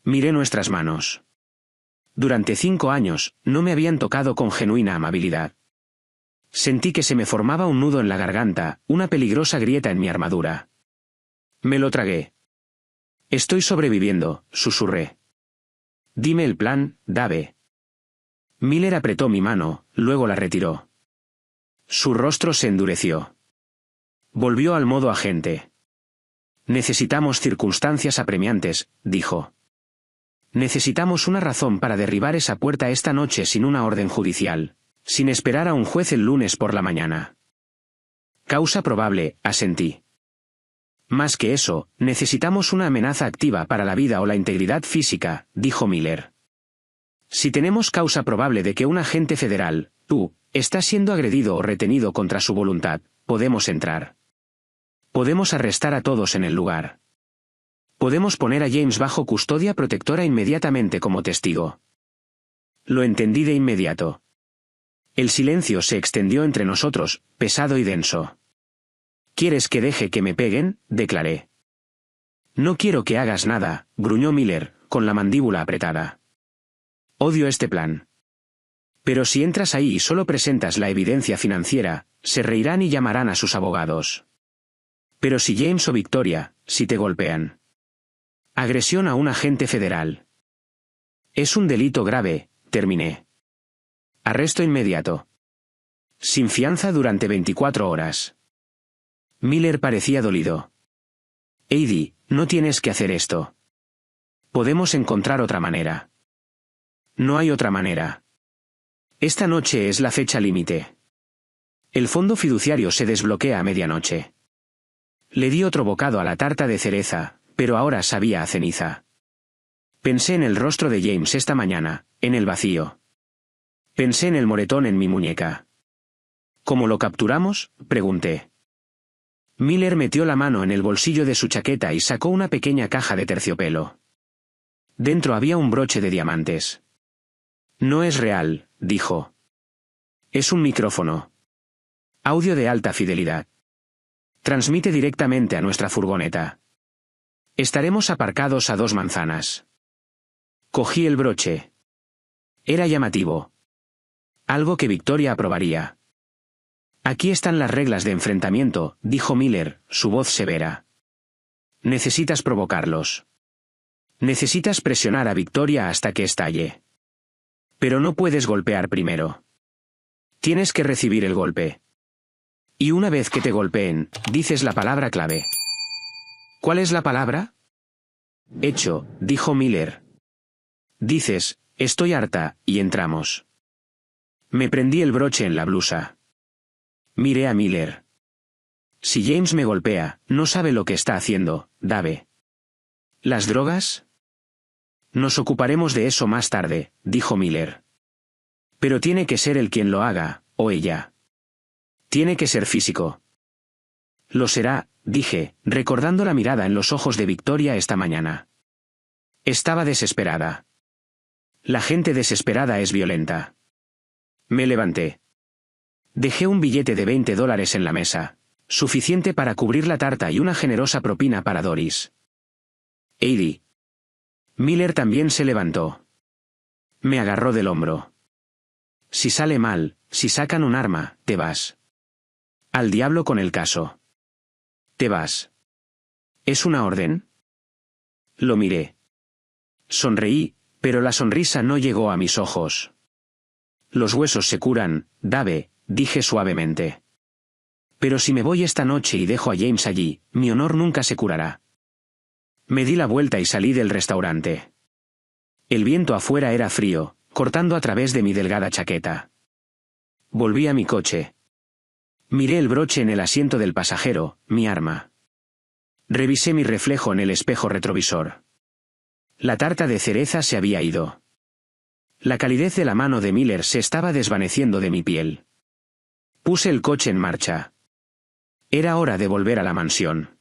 Miré nuestras manos. Durante 5 años, no me habían tocado con genuina amabilidad. Sentí que se me formaba un nudo en la garganta, una peligrosa grieta en mi armadura. Me lo tragué. Estoy sobreviviendo, susurré. Dime el plan, Dave. Miller apretó mi mano, luego la retiró. Su rostro se endureció. Volvió al modo agente. Necesitamos circunstancias apremiantes, dijo. Necesitamos una razón para derribar esa puerta esta noche sin una orden judicial, sin esperar a un juez el lunes por la mañana. Causa probable, asentí. Más que eso, necesitamos una amenaza activa para la vida o la integridad física, dijo Miller. Si tenemos causa probable de que un agente federal, tú, está siendo agredido o retenido contra su voluntad, podemos entrar. Podemos arrestar a todos en el lugar. Podemos poner a James bajo custodia protectora inmediatamente como testigo. Lo entendí de inmediato. El silencio se extendió entre nosotros, pesado y denso. ¿Quieres que deje que me peguen?, declaré. No quiero que hagas nada, gruñó Miller, con la mandíbula apretada. Odio este plan. Pero si entras ahí y solo presentas la evidencia financiera, se reirán y llamarán a sus abogados. Pero si James o Victoria, si te golpean. Agresión a un agente federal. Es un delito grave, terminé. Arresto inmediato. Sin fianza durante 24 horas. Miller parecía dolido. Heidi, no tienes que hacer esto. Podemos encontrar otra manera. No hay otra manera. Esta noche es la fecha límite. El fondo fiduciario se desbloquea a medianoche. Le di otro bocado a la tarta de cereza, pero ahora sabía a ceniza. Pensé en el rostro de James esta mañana, en el vacío. Pensé en el moretón en mi muñeca. ¿Cómo lo capturamos?, pregunté. Miller metió la mano en el bolsillo de su chaqueta y sacó una pequeña caja de terciopelo. Dentro había un broche de diamantes. No es real, dijo. Es un micrófono. Audio de alta fidelidad. Transmite directamente a nuestra furgoneta. Estaremos aparcados a 2 manzanas. Cogí el broche. Era llamativo. Algo que Victoria aprobaría. Aquí están las reglas de enfrentamiento, dijo Miller, su voz severa. Necesitas provocarlos. Necesitas presionar a Victoria hasta que estalle. Pero no puedes golpear primero. Tienes que recibir el golpe. Y una vez que te golpeen, dices la palabra clave. ¿Cuál es la palabra? Hecho, dijo Miller. Dices, estoy harta, y entramos. Me prendí el broche en la blusa. Miré a Miller. Si James me golpea, no sabe lo que está haciendo, Dave. ¿Las drogas? Nos ocuparemos de eso más tarde, dijo Miller. Pero tiene que ser él quien lo haga, o ella. Tiene que ser físico. Lo será, dije, recordando la mirada en los ojos de Victoria esta mañana. Estaba desesperada. La gente desesperada es violenta. Me levanté. Dejé un billete de $20 en la mesa, suficiente para cubrir la tarta y una generosa propina para Doris. Heidi. Miller también se levantó. Me agarró del hombro. Si sale mal, si sacan un arma, te vas. Al diablo con el caso. Te vas. ¿Es una orden? Lo miré. Sonreí, pero la sonrisa no llegó a mis ojos. Los huesos se curan, Dave, dije suavemente. Pero si me voy esta noche y dejo a James allí, mi honor nunca se curará. Me di la vuelta y salí del restaurante. El viento afuera era frío, cortando a través de mi delgada chaqueta. Volví a mi coche. Miré el broche en el asiento del pasajero, mi arma. Revisé mi reflejo en el espejo retrovisor. La tarta de cereza se había ido. La calidez de la mano de Miller se estaba desvaneciendo de mi piel. Puse el coche en marcha. Era hora de volver a la mansión.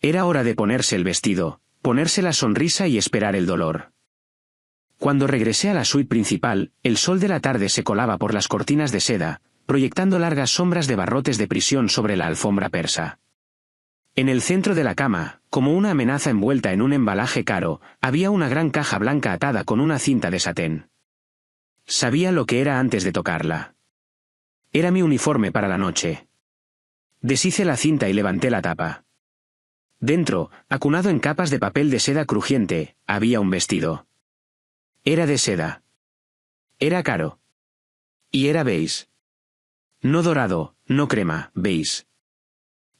Era hora de ponerse el vestido, ponerse la sonrisa y esperar el dolor. Cuando regresé a la suite principal, el sol de la tarde se colaba por las cortinas de seda, proyectando largas sombras de barrotes de prisión sobre la alfombra persa. En el centro de la cama, como una amenaza envuelta en un embalaje caro, había una gran caja blanca atada con una cinta de satén. Sabía lo que era antes de tocarla. Era mi uniforme para la noche. Deshice la cinta y levanté la tapa. Dentro, acunado en capas de papel de seda crujiente, había un vestido. Era de seda. Era caro. Y era beige. No dorado, no crema, beige.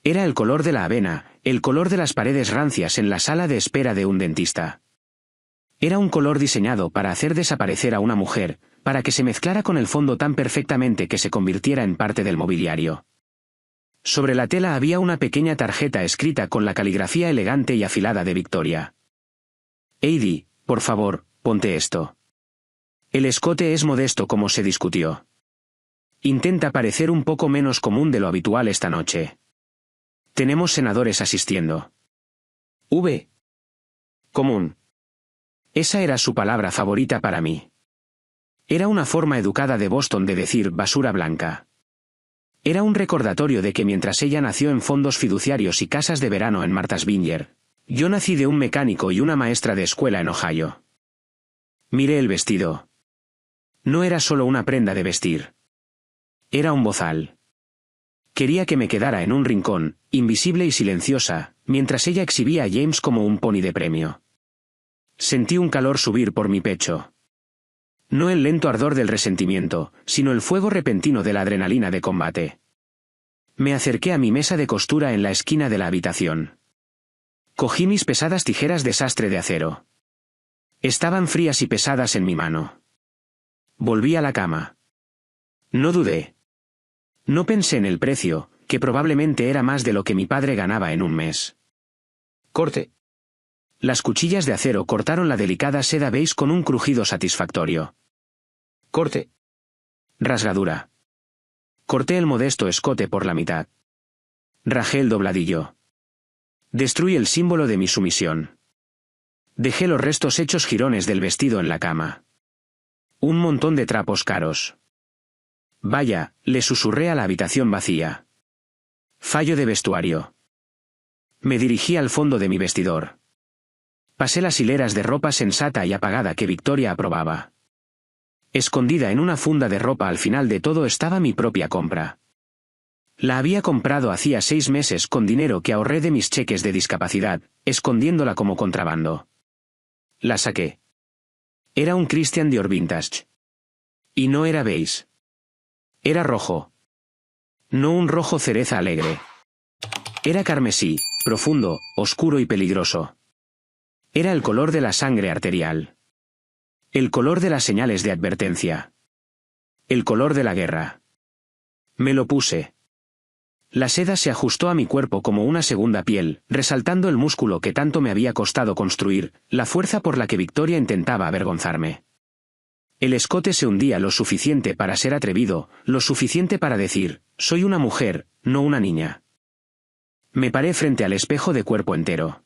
Era el color de la avena, el color de las paredes rancias en la sala de espera de un dentista. Era un color diseñado para hacer desaparecer a una mujer, para que se mezclara con el fondo tan perfectamente que se convirtiera en parte del mobiliario. Sobre la tela había una pequeña tarjeta escrita con la caligrafía elegante y afilada de Victoria. Heidi, por favor, ponte esto. El escote es modesto como se discutió. Intenta parecer un poco menos común de lo habitual esta noche. Tenemos senadores asistiendo. Común. Esa era su palabra favorita para mí. Era una forma educada de Boston de decir basura blanca. Era un recordatorio de que mientras ella nació en fondos fiduciarios y casas de verano en Martha's Vineyard, yo nací de un mecánico y una maestra de escuela en Ohio. Miré el vestido. No era solo una prenda de vestir. Era un bozal. Quería que me quedara en un rincón, invisible y silenciosa, mientras ella exhibía a James como un pony de premio. Sentí un calor subir por mi pecho. No el lento ardor del resentimiento, sino el fuego repentino de la adrenalina de combate. Me acerqué a mi mesa de costura en la esquina de la habitación. Cogí mis pesadas tijeras de sastre de acero. Estaban frías y pesadas en mi mano. Volví a la cama. No dudé. No pensé en el precio, que probablemente era más de lo que mi padre ganaba en un mes. Corte. Las cuchillas de acero cortaron la delicada seda beige con un crujido satisfactorio. Corte. Rasgadura. Corté el modesto escote por la mitad. Rajé el dobladillo. Destruí el símbolo de mi sumisión. Dejé los restos hechos jirones del vestido en la cama. Un montón de trapos caros. Vaya, le susurré a la habitación vacía. Fallo de vestuario. Me dirigí al fondo de mi vestidor. Pasé las hileras de ropa sensata y apagada que Victoria aprobaba. Escondida en una funda de ropa al final de todo estaba mi propia compra. La había comprado hacía 6 meses con dinero que ahorré de mis cheques de discapacidad, escondiéndola como contrabando. La saqué. Era un Christian Dior Vintage. Y no era beige. Era rojo. No un rojo cereza alegre. Era carmesí, profundo, oscuro y peligroso. Era el color de la sangre arterial. El color de las señales de advertencia. El color de la guerra. Me lo puse. La seda se ajustó a mi cuerpo como una segunda piel, resaltando el músculo que tanto me había costado construir, la fuerza por la que Victoria intentaba avergonzarme. El escote se hundía lo suficiente para ser atrevido, lo suficiente para decir, soy una mujer, no una niña. Me paré frente al espejo de cuerpo entero.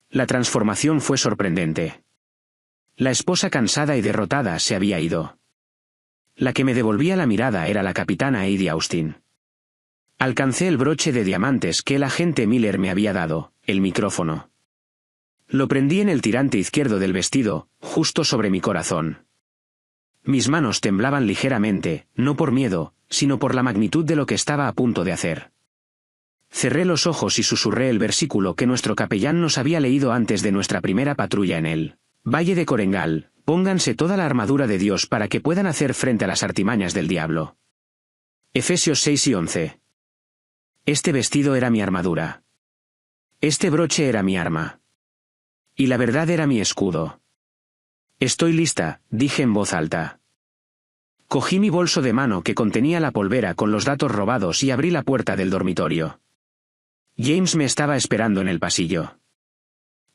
La transformación fue sorprendente. La esposa cansada y derrotada se había ido. La que me devolvía la mirada era la capitana Eddie Austin. Alcancé el broche de diamantes que el agente Miller me había dado, el micrófono. Lo prendí en el tirante izquierdo del vestido, justo sobre mi corazón. Mis manos temblaban ligeramente, no por miedo, sino por la magnitud de lo que estaba a punto de hacer. Cerré los ojos y susurré el versículo que nuestro capellán nos había leído antes de nuestra primera patrulla en el Valle de Corengal: pónganse toda la armadura de Dios para que puedan hacer frente a las artimañas del diablo. Efesios 6 y 11. Este vestido era mi armadura. Este broche era mi arma. Y la verdad era mi escudo. Estoy lista, dije en voz alta. Cogí mi bolso de mano que contenía la polvera con los datos robados y abrí la puerta del dormitorio. James me estaba esperando en el pasillo.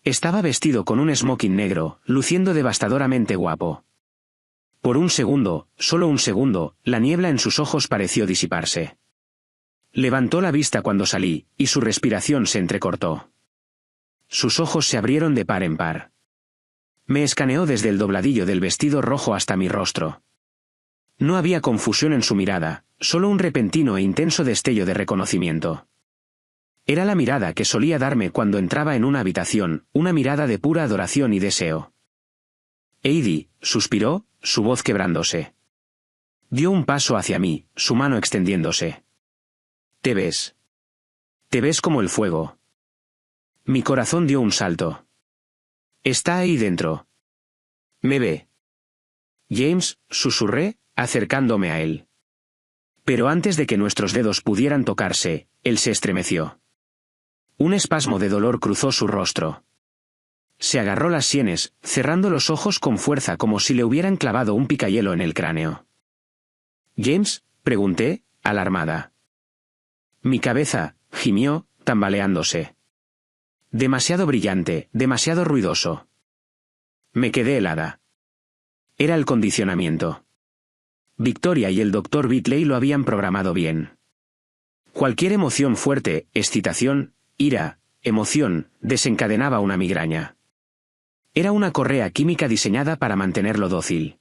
Estaba vestido con un smoking negro, luciendo devastadoramente guapo. Por un segundo, solo un segundo, la niebla en sus ojos pareció disiparse. Levantó la vista cuando salí, y su respiración se entrecortó. Sus ojos se abrieron de par en par. Me escaneó desde el dobladillo del vestido rojo hasta mi rostro. No había confusión en su mirada, solo un repentino e intenso destello de reconocimiento. Era la mirada que solía darme cuando entraba en una habitación, una mirada de pura adoración y deseo. Eddie, suspiró, su voz quebrándose. Dio un paso hacia mí, su mano extendiéndose. ¿Te ves? ¿Te ves como el fuego? Mi corazón dio un salto. Está ahí dentro. Me ve. James, susurré, acercándome a él. Pero antes de que nuestros dedos pudieran tocarse, él se estremeció. Un espasmo de dolor cruzó su rostro. Se agarró las sienes, cerrando los ojos con fuerza como si le hubieran clavado un picayelo en el cráneo. ¿James?, pregunté, alarmada. Mi cabeza, gimió, tambaleándose. Demasiado brillante, demasiado ruidoso. Me quedé helada. Era el condicionamiento. Victoria y el Dr. Bitley lo habían programado bien. Cualquier emoción fuerte, excitación, ira, emoción, desencadenaba una migraña. Era una correa química diseñada para mantenerlo dócil.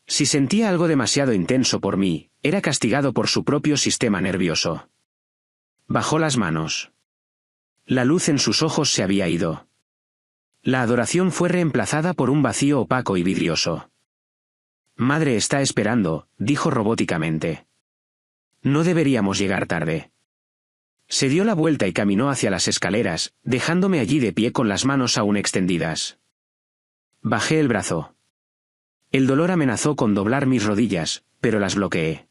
Si sentía algo demasiado intenso por mí, era castigado por su propio sistema nervioso. Bajó las manos. La luz en sus ojos se había ido. La adoración fue reemplazada por un vacío opaco y vidrioso. Madre está esperando, dijo robóticamente. No deberíamos llegar tarde. Se dio la vuelta y caminó hacia las escaleras, dejándome allí de pie con las manos aún extendidas. Bajé el brazo. El dolor amenazó con doblar mis rodillas, pero las bloqueé.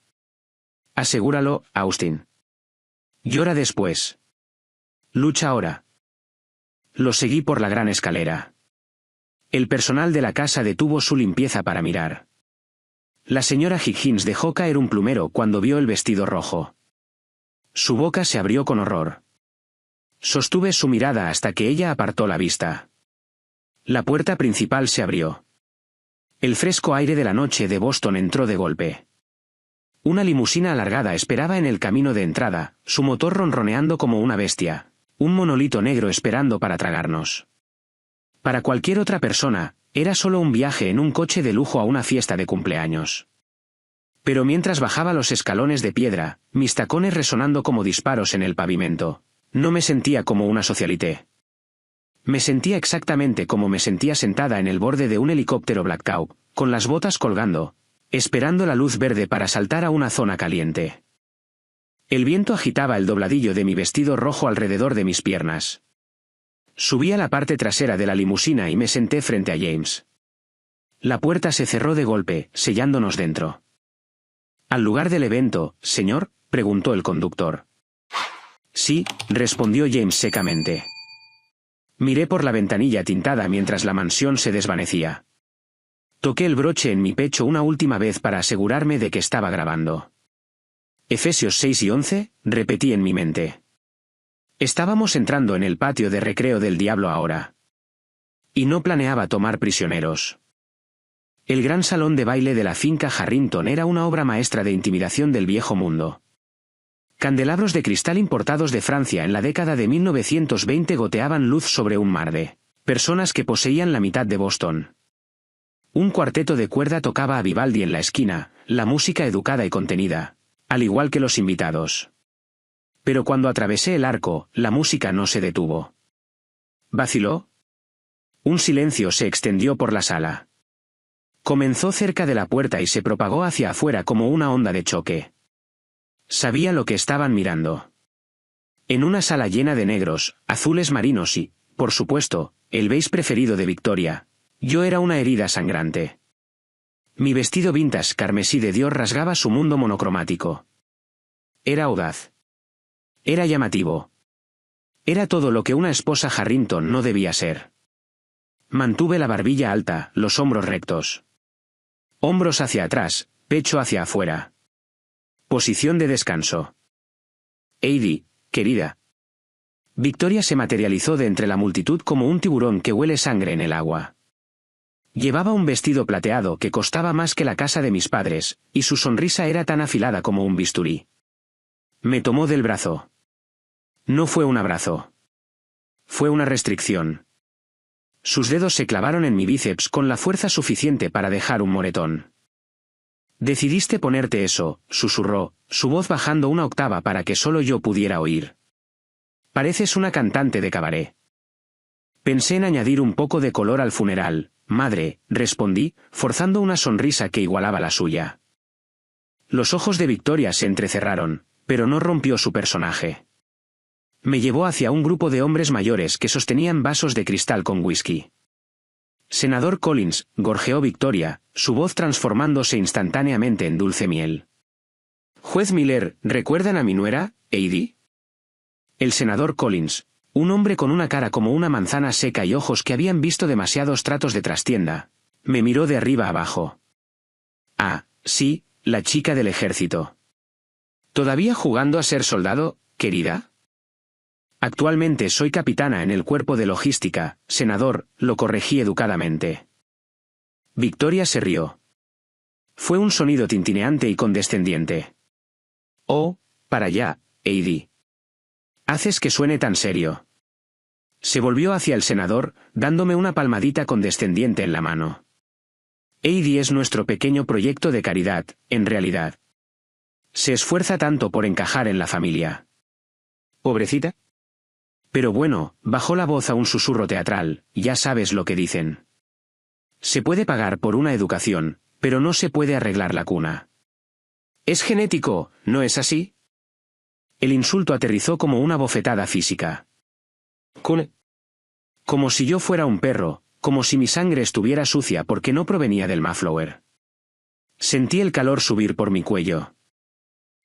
Asegúralo, Austin. Llora después. Lucha ahora. Lo seguí por la gran escalera. El personal de la casa detuvo su limpieza para mirar. La señora Higgins dejó caer un plumero cuando vio el vestido rojo. Su boca se abrió con horror. Sostuve su mirada hasta que ella apartó la vista. La puerta principal se abrió. El fresco aire de la noche de Boston entró de golpe. Una limusina alargada esperaba en el camino de entrada, su motor ronroneando como una bestia, un monolito negro esperando para tragarnos. Para cualquier otra persona, era solo un viaje en un coche de lujo a una fiesta de cumpleaños. Pero mientras bajaba los escalones de piedra, mis tacones resonando como disparos en el pavimento, no me sentía como una socialité. Me sentía exactamente como me sentía sentada en el borde de un helicóptero Black Hawk, con las botas colgando, esperando la luz verde para saltar a una zona caliente. El viento agitaba el dobladillo de mi vestido rojo alrededor de mis piernas. Subí a la parte trasera de la limusina y me senté frente a James. La puerta se cerró de golpe, sellándonos dentro. ¿Al lugar del evento, señor?, preguntó el conductor. Sí, respondió James secamente. Miré por la ventanilla tintada mientras la mansión se desvanecía. Toqué el broche en mi pecho una última vez para asegurarme de que estaba grabando. Efesios 6 y 11, repetí en mi mente. Estábamos entrando en el patio de recreo del diablo ahora. Y no planeaba tomar prisioneros. El gran salón de baile de la finca Harrington era una obra maestra de intimidación del viejo mundo. Candelabros de cristal importados de Francia en la década de 1920 goteaban luz sobre un mar de personas que poseían la mitad de Boston. Un cuarteto de cuerda tocaba a Vivaldi en la esquina, la música educada y contenida, al igual que los invitados. Pero cuando atravesé el arco, la música no se detuvo. ¿Vaciló? Un silencio se extendió por la sala. Comenzó cerca de la puerta y se propagó hacia afuera como una onda de choque. Sabía lo que estaban mirando. En una sala llena de negros, azules marinos y, por supuesto, el beige preferido de Victoria, yo era una herida sangrante. Mi vestido vintage carmesí de Dior rasgaba su mundo monocromático. Era audaz. Era llamativo. Era todo lo que una esposa Harrington no debía ser. Mantuve la barbilla alta, los hombros rectos. Hombros hacia atrás, pecho hacia afuera. Posición de descanso. Heidi, querida. Victoria se materializó de entre la multitud como un tiburón que huele sangre en el agua. Llevaba un vestido plateado que costaba más que la casa de mis padres, y su sonrisa era tan afilada como un bisturí. Me tomó del brazo. No fue un abrazo. Fue una restricción. Sus dedos se clavaron en mi bíceps con la fuerza suficiente para dejar un moretón. Decidiste ponerte eso, susurró, su voz bajando una octava para que solo yo pudiera oír. Pareces una cantante de cabaret. Pensé en añadir un poco de color al funeral, madre, respondí, forzando una sonrisa que igualaba la suya. Los ojos de Victoria se entrecerraron, pero no rompió su personaje. Me llevó hacia un grupo de hombres mayores que sostenían vasos de cristal con whisky. Senador Collins, gorjeó Victoria, su voz transformándose instantáneamente en dulce miel. Juez Miller, ¿recuerdan a mi nuera, Heidi? El senador Collins, un hombre con una cara como una manzana seca y ojos que habían visto demasiados tratos de trastienda, me miró de arriba abajo. Ah, sí, la chica del ejército. ¿Todavía jugando a ser soldado, querida? Actualmente soy capitana en el cuerpo de logística, senador, lo corregí educadamente. Victoria se rió. Fue un sonido tintineante y condescendiente. Oh, para allá, Heidi. Haces que suene tan serio. Se volvió hacia el senador, dándome una palmadita condescendiente en la mano. Heidi es nuestro pequeño proyecto de caridad, en realidad. Se esfuerza tanto por encajar en la familia. ¿Pobrecita? Pero bueno, bajó la voz a un susurro teatral, ya sabes lo que dicen. Se puede pagar por una educación, pero no se puede arreglar la cuna. Es genético, ¿no es así? El insulto aterrizó como una bofetada física. Como si yo fuera un perro, como si mi sangre estuviera sucia porque no provenía del Mayflower. Sentí el calor subir por mi cuello.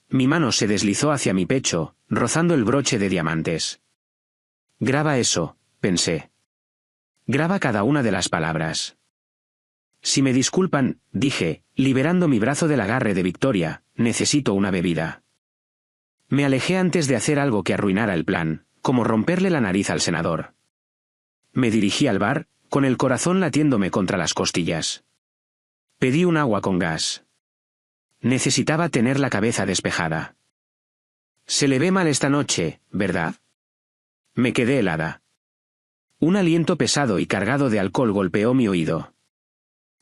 Mi mano se deslizó hacia mi pecho, rozando el broche de diamantes. Graba eso, pensé. Graba cada una de las palabras. Si me disculpan, dije, liberando mi brazo del agarre de Victoria, necesito una bebida. Me alejé antes de hacer algo que arruinara el plan, como romperle la nariz al senador. Me dirigí al bar, con el corazón latiéndome contra las costillas. Pedí un agua con gas. Necesitaba tener la cabeza despejada. Se le ve mal esta noche, ¿verdad? Me quedé helada. Un aliento pesado y cargado de alcohol golpeó mi oído.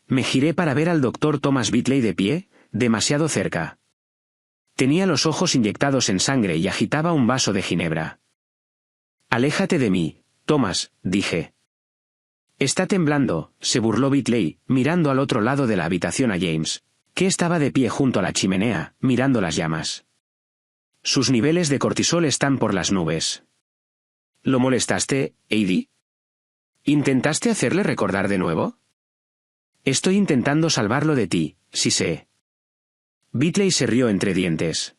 Me giré para ver al doctor Thomas Bitley de pie, demasiado cerca. Tenía los ojos inyectados en sangre y agitaba un vaso de ginebra. Aléjate de mí, Thomas, dije. Está temblando, se burló Bitley, mirando al otro lado de la habitación a James, que estaba de pie junto a la chimenea, mirando las llamas. Sus niveles de cortisol están por las nubes. ¿Lo molestaste, Heidi? ¿Intentaste hacerle recordar de nuevo? Estoy intentando salvarlo de ti, sí sé. Bitley se rió entre dientes.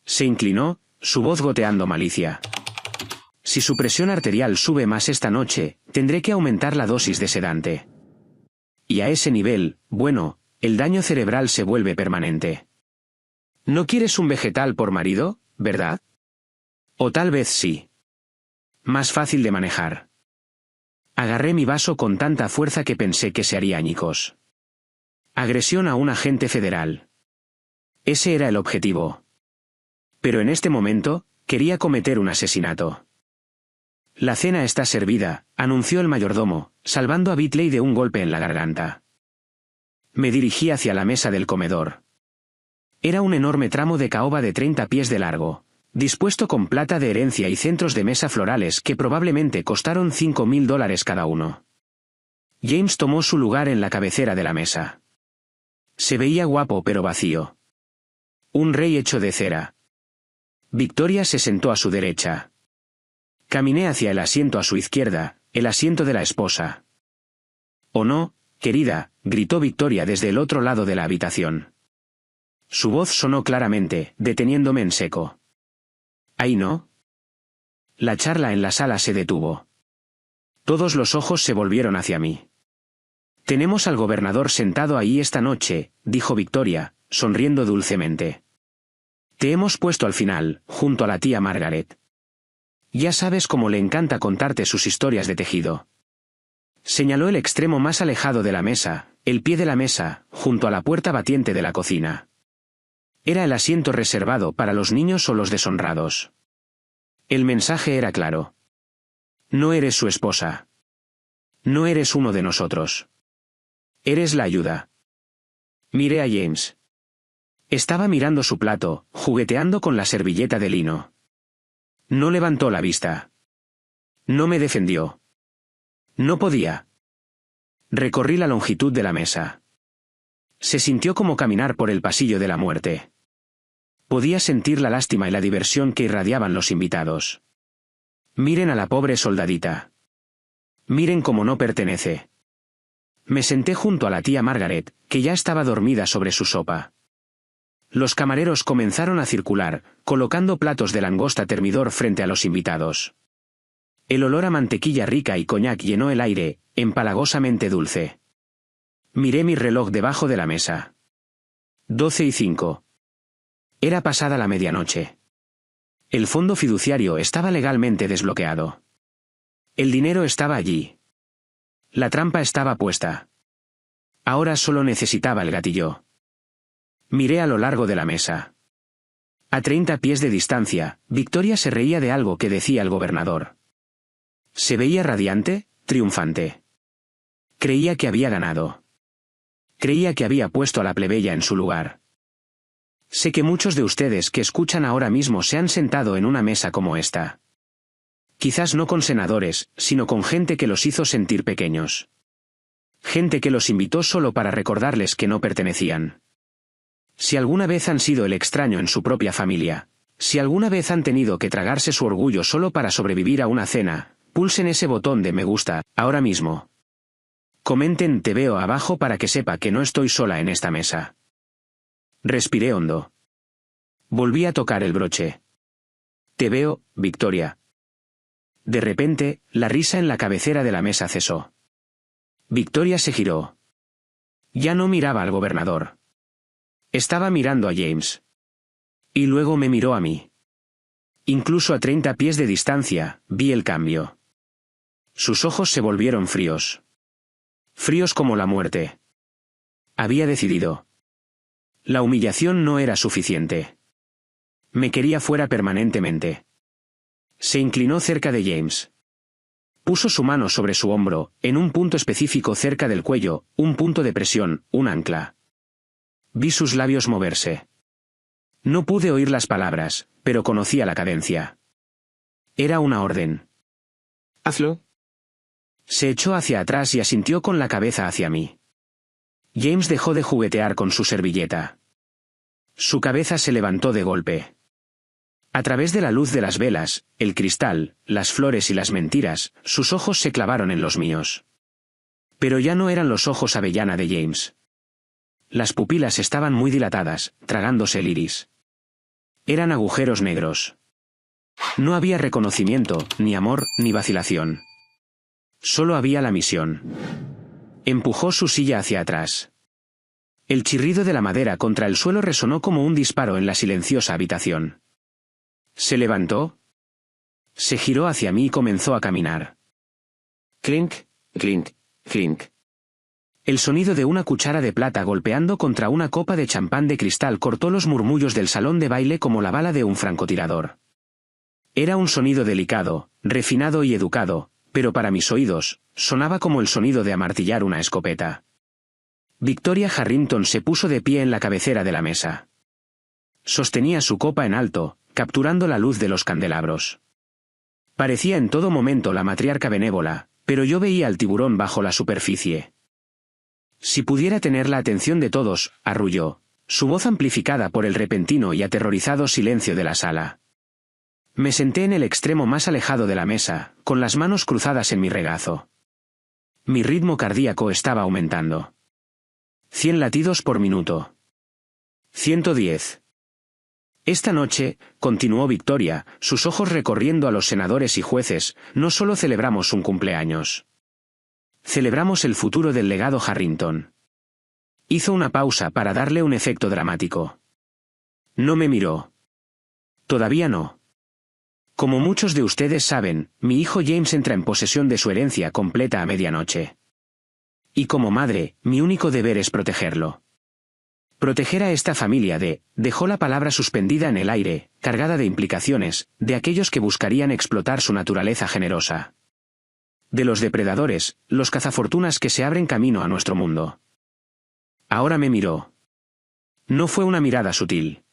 Se inclinó, su voz goteando malicia. Si su presión arterial sube más esta noche, tendré que aumentar la dosis de sedante. Y a ese nivel, bueno, el daño cerebral se vuelve permanente. ¿No quieres un vegetal por marido, verdad? O tal vez sí. Más fácil de manejar. Agarré mi vaso con tanta fuerza que pensé que se haría añicos. Agresión a un agente federal. Ese era el objetivo. Pero en este momento, quería cometer un asesinato. La cena está servida, anunció el mayordomo, salvando a Bitley de un golpe en la garganta. Me dirigí hacia la mesa del comedor. Era un enorme tramo de caoba de 30 pies de largo, dispuesto con plata de herencia y centros de mesa florales que probablemente costaron $5,000 cada uno. James tomó su lugar en la cabecera de la mesa. Se veía guapo pero vacío. Un rey hecho de cera. Victoria se sentó a su derecha. Caminé hacia el asiento a su izquierda, el asiento de la esposa. «Oh no, querida», gritó Victoria desde el otro lado de la habitación. Su voz sonó claramente, deteniéndome en seco. «¿Ahí no?» La charla en la sala se detuvo. Todos los ojos se volvieron hacia mí. «Tenemos al gobernador sentado ahí esta noche», dijo Victoria, sonriendo dulcemente. «Te hemos puesto al final, junto a la tía Margaret. Ya sabes cómo le encanta contarte sus historias de tejido». Señaló el extremo más alejado de la mesa, el pie de la mesa, junto a la puerta batiente de la cocina. Era el asiento reservado para los niños o los deshonrados. El mensaje era claro. No eres su esposa. No eres uno de nosotros. Eres la ayuda. Miré a James. Estaba mirando su plato, jugueteando con la servilleta de lino. No levantó la vista. No me defendió. No podía. Recorrí la longitud de la mesa. Se sintió como caminar por el pasillo de la muerte. Podía sentir la lástima y la diversión que irradiaban los invitados. Miren a la pobre soldadita. Miren cómo no pertenece. Me senté junto a la tía Margaret, que ya estaba dormida sobre su sopa. Los camareros comenzaron a circular, colocando platos de langosta termidor frente a los invitados. El olor a mantequilla rica y coñac llenó el aire, empalagosamente dulce. Miré mi reloj debajo de la mesa. 12:05. Era pasada la medianoche. El fondo fiduciario estaba legalmente desbloqueado. El dinero estaba allí. La trampa estaba puesta. Ahora solo necesitaba el gatillo. Miré a lo largo de la mesa. A 30 pies de distancia, Victoria se reía de algo que decía el gobernador. Se veía radiante, triunfante. Creía que había ganado. Creía que había puesto a la plebeya en su lugar. Sé que muchos de ustedes que escuchan ahora mismo se han sentado en una mesa como esta. Quizás no con senadores, sino con gente que los hizo sentir pequeños. Gente que los invitó solo para recordarles que no pertenecían. Si alguna vez han sido el extraño en su propia familia, si alguna vez han tenido que tragarse su orgullo solo para sobrevivir a una cena, pulsen ese botón de me gusta, ahora mismo. Comenten te veo abajo para que sepa que no estoy sola en esta mesa. Respiré hondo. Volví a tocar el broche. Te veo, Victoria. De repente, la risa en la cabecera de la mesa cesó. Victoria se giró. Ya no miraba al gobernador. Estaba mirando a James. Y luego me miró a mí. Incluso a 30 pies de distancia, vi el cambio. Sus ojos se volvieron fríos. Fríos como la muerte. Había decidido. La humillación no era suficiente. Me quería fuera permanentemente. Se inclinó cerca de James. Puso su mano sobre su hombro, en un punto específico cerca del cuello, un punto de presión, un ancla. Vi sus labios moverse. No pude oír las palabras, pero conocía la cadencia. Era una orden. «Hazlo». Se echó hacia atrás y asintió con la cabeza hacia mí. James dejó de juguetear con su servilleta. Su cabeza se levantó de golpe. A través de la luz de las velas, el cristal, las flores y las mentiras, sus ojos se clavaron en los míos. Pero ya no eran los ojos avellana de James. Las pupilas estaban muy dilatadas, tragándose el iris. Eran agujeros negros. No había reconocimiento, ni amor, ni vacilación. Solo había la misión. Empujó su silla hacia atrás. El chirrido de la madera contra el suelo resonó como un disparo en la silenciosa habitación. Se levantó. Se giró hacia mí y comenzó a caminar. Clink, clink, clink. El sonido de una cuchara de plata golpeando contra una copa de champán de cristal cortó los murmullos del salón de baile como la bala de un francotirador. Era un sonido delicado, refinado y educado, pero para mis oídos, sonaba como el sonido de amartillar una escopeta. Victoria Harrington se puso de pie en la cabecera de la mesa. Sostenía su copa en alto, capturando la luz de los candelabros. Parecía en todo momento la matriarca benévola, pero yo veía al tiburón bajo la superficie. Si pudiera tener la atención de todos, arrulló, su voz amplificada por el repentino y aterrorizado silencio de la sala. Me senté en el extremo más alejado de la mesa, con las manos cruzadas en mi regazo. Mi ritmo cardíaco estaba aumentando. 100 latidos por minuto. 110. Esta noche, continuó Victoria, sus ojos recorriendo a los senadores y jueces, no solo celebramos un cumpleaños. Celebramos el futuro del legado Harrington. Hizo una pausa para darle un efecto dramático. No me miró. Todavía no. Como muchos de ustedes saben, mi hijo James entra en posesión de su herencia completa a medianoche. Y como madre, mi único deber es protegerlo. Proteger a esta familia dejó la palabra suspendida en el aire, cargada de implicaciones, de aquellos que buscarían explotar su naturaleza generosa. De los depredadores, los cazafortunas que se abren camino a nuestro mundo. Ahora me miró. No fue una mirada sutil.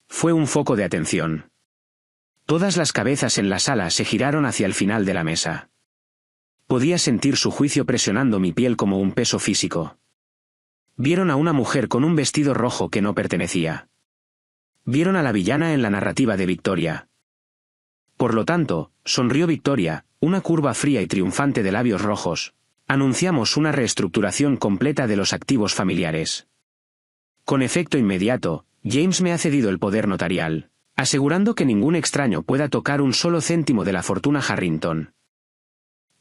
Fue un foco de atención. Todas las cabezas en la sala se giraron hacia el final de la mesa. Podía sentir su juicio presionando mi piel como un peso físico. Vieron a una mujer con un vestido rojo que no pertenecía. Vieron a la villana en la narrativa de Victoria. Por lo tanto, sonrió Victoria, una curva fría y triunfante de labios rojos. Anunciamos una reestructuración completa de los activos familiares. Con efecto inmediato, James me ha cedido el poder notarial, asegurando que ningún extraño pueda tocar un solo céntimo de la fortuna Harrington.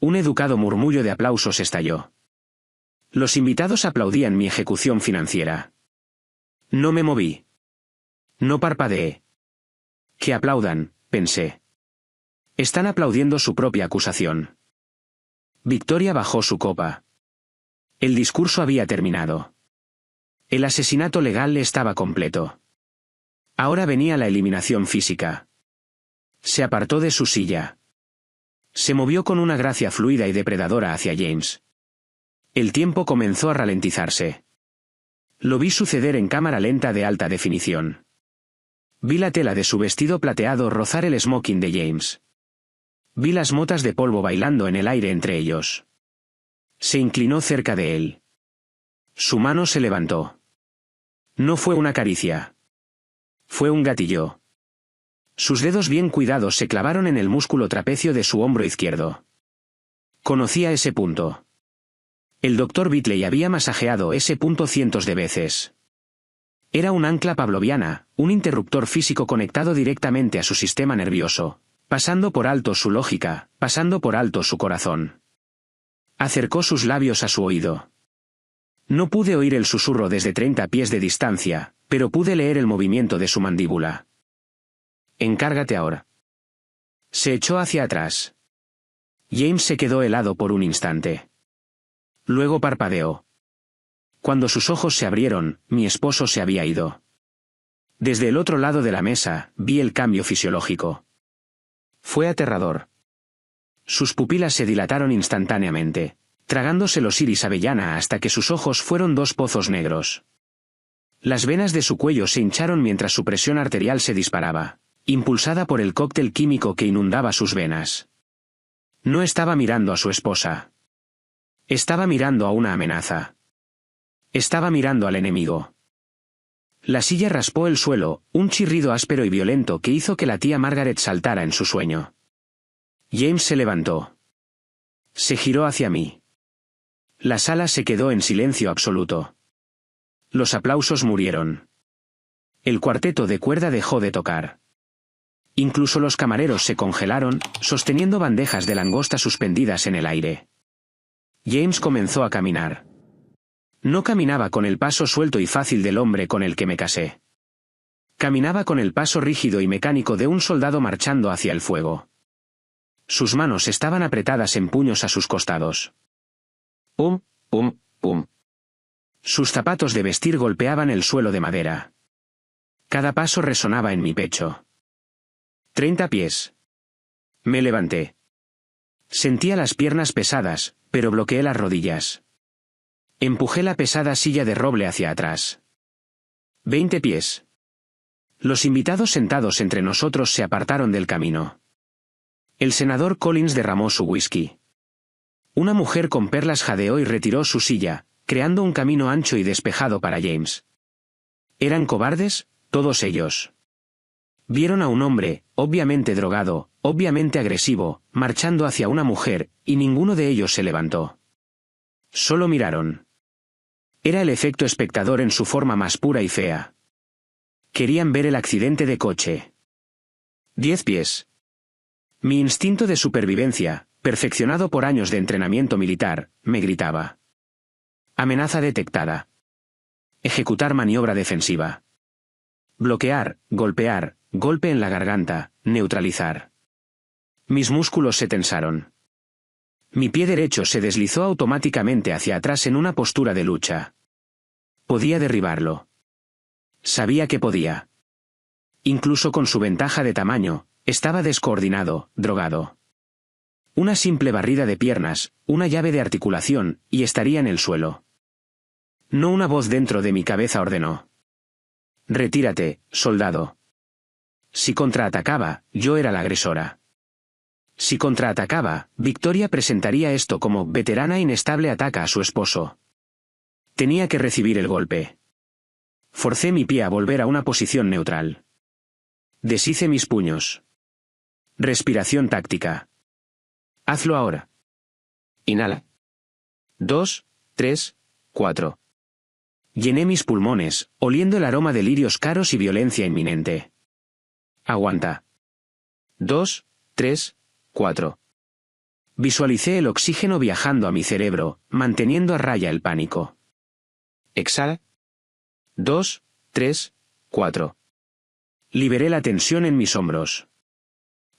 Un educado murmullo de aplausos estalló. Los invitados aplaudían mi ejecución financiera. No me moví. No parpadeé. Que aplaudan, pensé. Están aplaudiendo su propia acusación. Victoria bajó su copa. El discurso había terminado. El asesinato legal estaba completo. Ahora venía la eliminación física. Se apartó de su silla. Se movió con una gracia fluida y depredadora hacia James. El tiempo comenzó a ralentizarse. Lo vi suceder en cámara lenta de alta definición. Vi la tela de su vestido plateado rozar el smoking de James. Vi las motas de polvo bailando en el aire entre ellos. Se inclinó cerca de él. Su mano se levantó. No fue una caricia. Fue un gatillo. Sus dedos bien cuidados se clavaron en el músculo trapecio de su hombro izquierdo. Conocía ese punto. El Dr. Bitley había masajeado ese punto cientos de veces. Era un ancla pavloviana, un interruptor físico conectado directamente a su sistema nervioso, pasando por alto su lógica, pasando por alto su corazón. Acercó sus labios a su oído. No pude oír el susurro desde 30 pies de distancia, pero pude leer el movimiento de su mandíbula. Encárgate ahora. Se echó hacia atrás. James se quedó helado por un instante. Luego parpadeó. Cuando sus ojos se abrieron, mi esposo se había ido. Desde el otro lado de la mesa, vi el cambio fisiológico. Fue aterrador. Sus pupilas se dilataron instantáneamente, tragándose los iris avellana hasta que sus ojos fueron dos pozos negros. Las venas de su cuello se hincharon mientras su presión arterial se disparaba, impulsada por el cóctel químico que inundaba sus venas. No estaba mirando a su esposa. Estaba mirando a una amenaza. Estaba mirando al enemigo. La silla raspó el suelo, un chirrido áspero y violento que hizo que la tía Margaret saltara en su sueño. James se levantó. Se giró hacia mí. La sala se quedó en silencio absoluto. Los aplausos murieron. El cuarteto de cuerda dejó de tocar. Incluso los camareros se congelaron, sosteniendo bandejas de langosta suspendidas en el aire. James comenzó a caminar. No caminaba con el paso suelto y fácil del hombre con el que me casé. Caminaba con el paso rígido y mecánico de un soldado marchando hacia el fuego. Sus manos estaban apretadas en puños a sus costados. Pum, pum, pum. Sus zapatos de vestir golpeaban el suelo de madera. Cada paso resonaba en mi pecho. 30 pies. Me levanté. Sentía las piernas pesadas, pero bloqueé las rodillas. Empujé la pesada silla de roble hacia atrás. 20 pies. Los invitados sentados entre nosotros se apartaron del camino. El senador Collins derramó su whisky. Una mujer con perlas jadeó y retiró su silla, creando un camino ancho y despejado para James. ¿Eran cobardes? Todos ellos. Vieron a un hombre, obviamente drogado, obviamente agresivo, marchando hacia una mujer, y ninguno de ellos se levantó. Solo miraron. Era el efecto espectador en su forma más pura y fea. Querían ver el accidente de coche. 10 pies. Mi instinto de supervivencia, perfeccionado por años de entrenamiento militar, me gritaba. Amenaza detectada. Ejecutar maniobra defensiva. Bloquear, golpear, golpe en la garganta, neutralizar. Mis músculos se tensaron. Mi pie derecho se deslizó automáticamente hacia atrás en una postura de lucha. Podía derribarlo. Sabía que podía. Incluso con su ventaja de tamaño, estaba descoordinado, drogado. Una simple barrida de piernas, una llave de articulación, y estaría en el suelo. No una voz dentro de mi cabeza ordenó. Retírate, soldado. Si contraatacaba, yo era la agresora. Si contraatacaba, Victoria presentaría esto como veterana inestable ataca a su esposo. Tenía que recibir el golpe. Forcé mi pie a volver a una posición neutral. Deshice mis puños. Respiración táctica. Hazlo ahora. Inhala. 2, 3, 4. Llené mis pulmones, oliendo el aroma de lirios caros y violencia inminente. Aguanta. 2, 3, 4. Visualicé el oxígeno viajando a mi cerebro, manteniendo a raya el pánico. Exhala. 2, 3, 4. Liberé la tensión en mis hombros.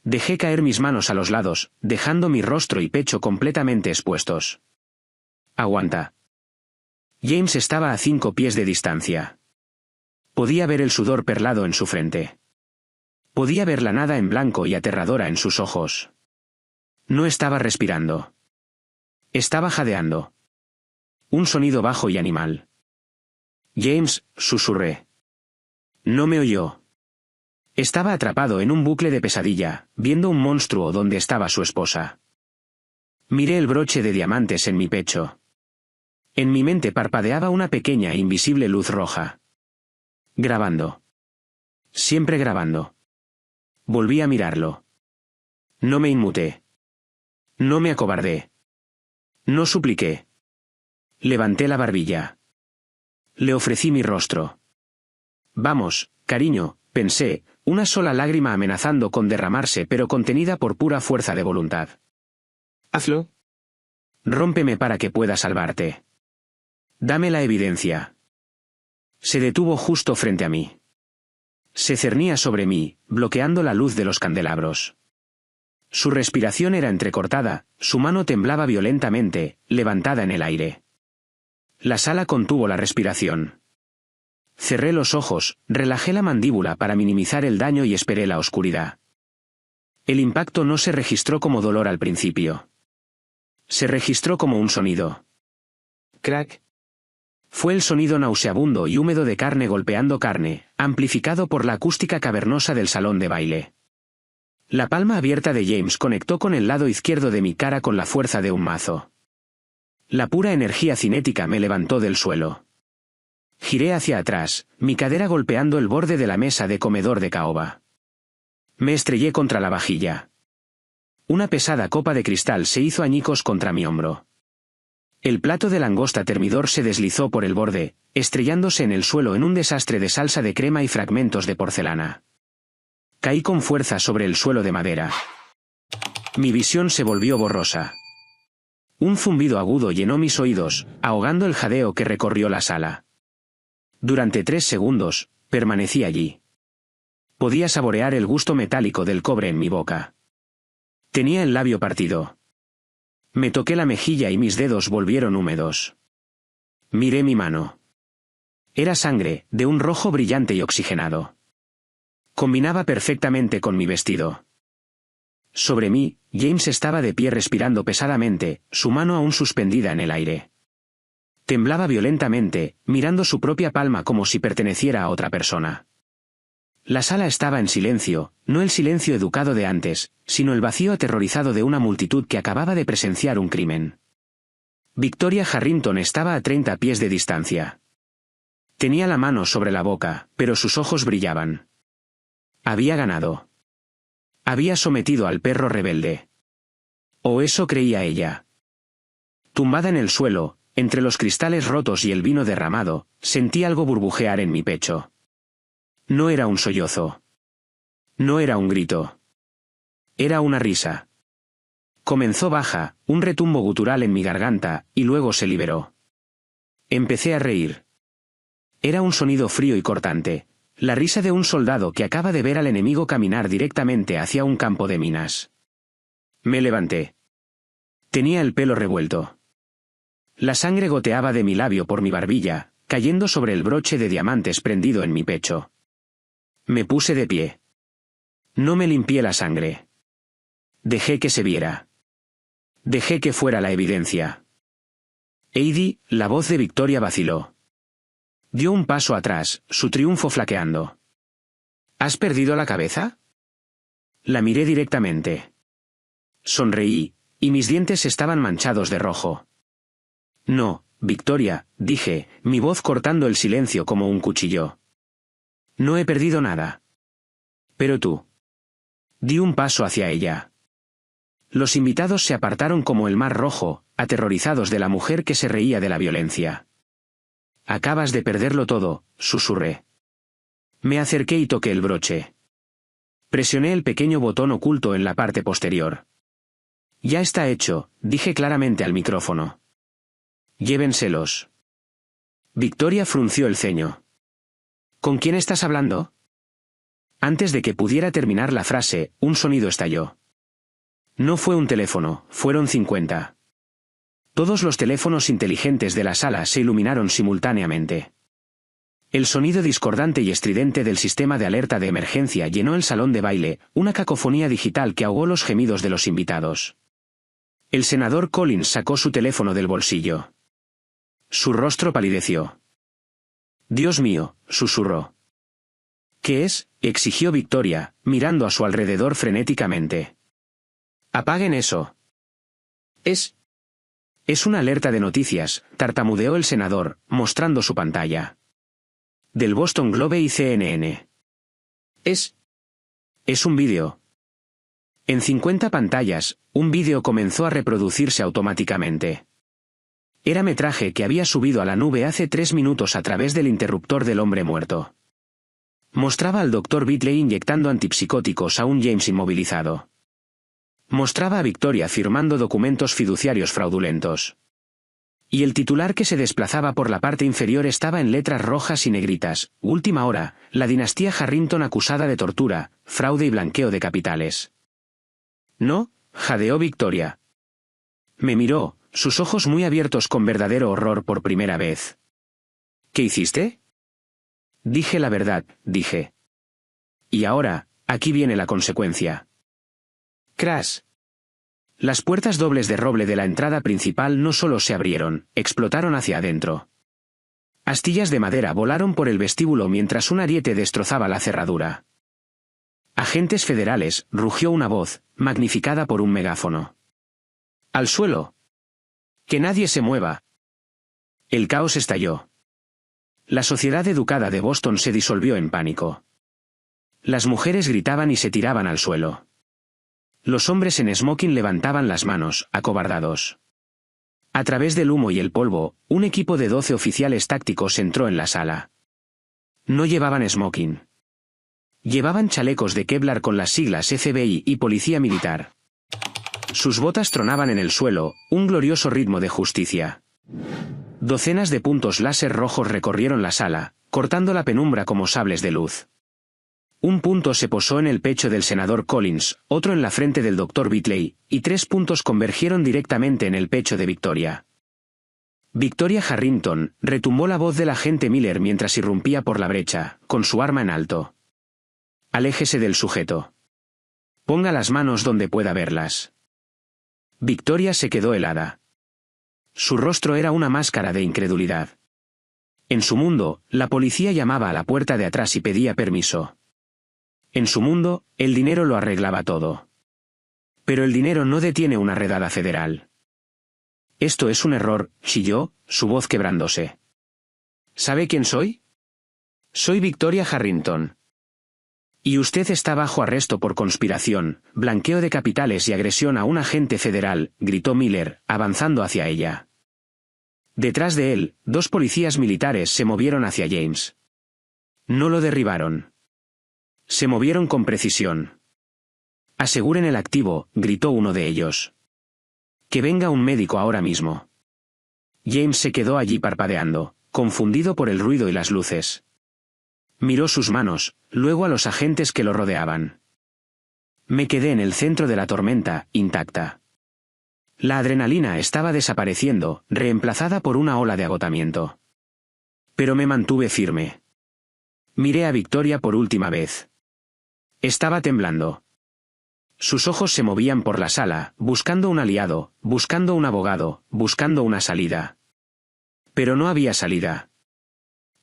Dejé caer mis manos a los lados, dejando mi rostro y pecho completamente expuestos. Aguanta. James estaba a 5 pies de distancia. Podía ver el sudor perlado en su frente. Podía ver la nada en blanco y aterradora en sus ojos. No estaba respirando. Estaba jadeando. Un sonido bajo y animal. James, susurré. No me oyó. Estaba atrapado en un bucle de pesadilla, viendo un monstruo donde estaba su esposa. Miré el broche de diamantes en mi pecho. En mi mente parpadeaba una pequeña e invisible luz roja. Grabando. Siempre grabando. Volví a mirarlo. No me inmuté. No me acobardé. No supliqué. Levanté la barbilla. Le ofrecí mi rostro. Vamos, cariño, pensé, una sola lágrima amenazando con derramarse pero contenida por pura fuerza de voluntad. Hazlo. Rómpeme para que pueda salvarte. Dame la evidencia. Se detuvo justo frente a mí. Se cernía sobre mí, bloqueando la luz de los candelabros. Su respiración era entrecortada, su mano temblaba violentamente, levantada en el aire. La sala contuvo la respiración. Cerré los ojos, relajé la mandíbula para minimizar el daño y esperé la oscuridad. El impacto no se registró como dolor al principio. Se registró como un sonido. Crack. Fue el sonido nauseabundo y húmedo de carne golpeando carne, amplificado por la acústica cavernosa del salón de baile. La palma abierta de James conectó con el lado izquierdo de mi cara con la fuerza de un mazo. La pura energía cinética me levantó del suelo. Giré hacia atrás, mi cadera golpeando el borde de la mesa de comedor de caoba. Me estrellé contra la vajilla. Una pesada copa de cristal se hizo añicos contra mi hombro. El plato de langosta termidor se deslizó por el borde, estrellándose en el suelo en un desastre de salsa de crema y fragmentos de porcelana. Caí con fuerza sobre el suelo de madera. Mi visión se volvió borrosa. Un zumbido agudo llenó mis oídos, ahogando el jadeo que recorrió la sala. Durante 3 segundos, permanecí allí. Podía saborear el gusto metálico del cobre en mi boca. Tenía el labio partido. Me toqué la mejilla y mis dedos volvieron húmedos. Miré mi mano. Era sangre, de un rojo brillante y oxigenado. Combinaba perfectamente con mi vestido. Sobre mí, James estaba de pie respirando pesadamente, su mano aún suspendida en el aire. Temblaba violentamente, mirando su propia palma como si perteneciera a otra persona. La sala estaba en silencio, no el silencio educado de antes, sino el vacío aterrorizado de una multitud que acababa de presenciar un crimen. Victoria Harrington estaba a 30 pies de distancia. Tenía la mano sobre la boca, pero sus ojos brillaban. Había ganado. Había sometido al perro rebelde. O eso creía ella. Tumbada en el suelo, entre los cristales rotos y el vino derramado, sentí algo burbujear en mi pecho. No era un sollozo. No era un grito. Era una risa. Comenzó baja, un retumbo gutural en mi garganta, y luego se liberó. Empecé a reír. Era un sonido frío y cortante, la risa de un soldado que acaba de ver al enemigo caminar directamente hacia un campo de minas. Me levanté. Tenía el pelo revuelto. La sangre goteaba de mi labio por mi barbilla, cayendo sobre el broche de diamantes prendido en mi pecho. Me puse de pie. No me limpié la sangre. Dejé que se viera. Dejé que fuera la evidencia. Heidi, la voz de Victoria vaciló. Dio un paso atrás, su triunfo flaqueando. ¿Has perdido la cabeza? La miré directamente. Sonreí, y mis dientes estaban manchados de rojo. No, Victoria, dije, mi voz cortando el silencio como un cuchillo. No he perdido nada. Pero tú. Di un paso hacia ella. Los invitados se apartaron como el mar rojo, aterrorizados de la mujer que se reía de la violencia. Acabas de perderlo todo, susurré. Me acerqué y toqué el broche. Presioné el pequeño botón oculto en la parte posterior. Ya está hecho, dije claramente al micrófono. Llévenselos. Victoria frunció el ceño. ¿Con quién estás hablando? Antes de que pudiera terminar la frase, un sonido estalló. No fue un teléfono, fueron 50. Todos los teléfonos inteligentes de la sala se iluminaron simultáneamente. El sonido discordante y estridente del sistema de alerta de emergencia llenó el salón de baile, una cacofonía digital que ahogó los gemidos de los invitados. El senador Collins sacó su teléfono del bolsillo. Su rostro palideció. Dios mío, susurró. ¿Qué es?, exigió Victoria, mirando a su alrededor frenéticamente. Apaguen eso. Es una alerta de noticias, tartamudeó el senador, mostrando su pantalla. Del Boston Globe y CNN. Es un vídeo. En 50 pantallas, un vídeo comenzó a reproducirse automáticamente. Era metraje que había subido a la nube hace 3 minutos a través del interruptor del hombre muerto. Mostraba al Dr. Bitley inyectando antipsicóticos a un James inmovilizado. Mostraba a Victoria firmando documentos fiduciarios fraudulentos. Y el titular que se desplazaba por la parte inferior estaba en letras rojas y negritas: Última hora, la dinastía Harrington acusada de tortura, fraude y blanqueo de capitales. No, jadeó Victoria. Me miró, sus ojos muy abiertos con verdadero horror por primera vez. ¿Qué hiciste? Dije la verdad, dije. Y ahora, aquí viene la consecuencia. Crash. Las puertas dobles de roble de la entrada principal no solo se abrieron, explotaron hacia adentro. Astillas de madera volaron por el vestíbulo mientras un ariete destrozaba la cerradura. Agentes federales, rugió una voz, magnificada por un megáfono. ¡Al suelo! ¡Que nadie se mueva! El caos estalló. La sociedad educada de Boston se disolvió en pánico. Las mujeres gritaban y se tiraban al suelo. Los hombres en smoking levantaban las manos, acobardados. A través del humo y el polvo, un equipo de 12 oficiales tácticos entró en la sala. No llevaban smoking. Llevaban chalecos de Kevlar con las siglas FBI y Policía Militar. Sus botas tronaban en el suelo, un glorioso ritmo de justicia. Docenas de puntos láser rojos recorrieron la sala, cortando la penumbra como sables de luz. Un punto se posó en el pecho del senador Collins, otro en la frente del Dr. Bitley, y 3 puntos convergieron directamente en el pecho de Victoria. Victoria Harrington, retumbó la voz del agente Miller mientras irrumpía por la brecha, con su arma en alto. Aléjese del sujeto. Ponga las manos donde pueda verlas. Victoria se quedó helada. Su rostro era una máscara de incredulidad. En su mundo, la policía llamaba a la puerta de atrás y pedía permiso. En su mundo, el dinero lo arreglaba todo. Pero el dinero no detiene una redada federal. Esto es un error, chilló, su voz quebrándose. ¿Sabe quién soy? Soy Victoria Harrington. Y usted está bajo arresto por conspiración, blanqueo de capitales y agresión a un agente federal, gritó Miller, avanzando hacia ella. Detrás de él, 2 policías militares se movieron hacia James. No lo derribaron. Se movieron con precisión. Aseguren el activo, gritó uno de ellos. Que venga un médico ahora mismo. James se quedó allí parpadeando, confundido por el ruido y las luces. Miró sus manos, luego a los agentes que lo rodeaban. Me quedé en el centro de la tormenta, intacta. La adrenalina estaba desapareciendo, reemplazada por una ola de agotamiento. Pero me mantuve firme. Miré a Victoria por última vez. Estaba temblando. Sus ojos se movían por la sala, buscando un aliado, buscando un abogado, buscando una salida. Pero no había salida.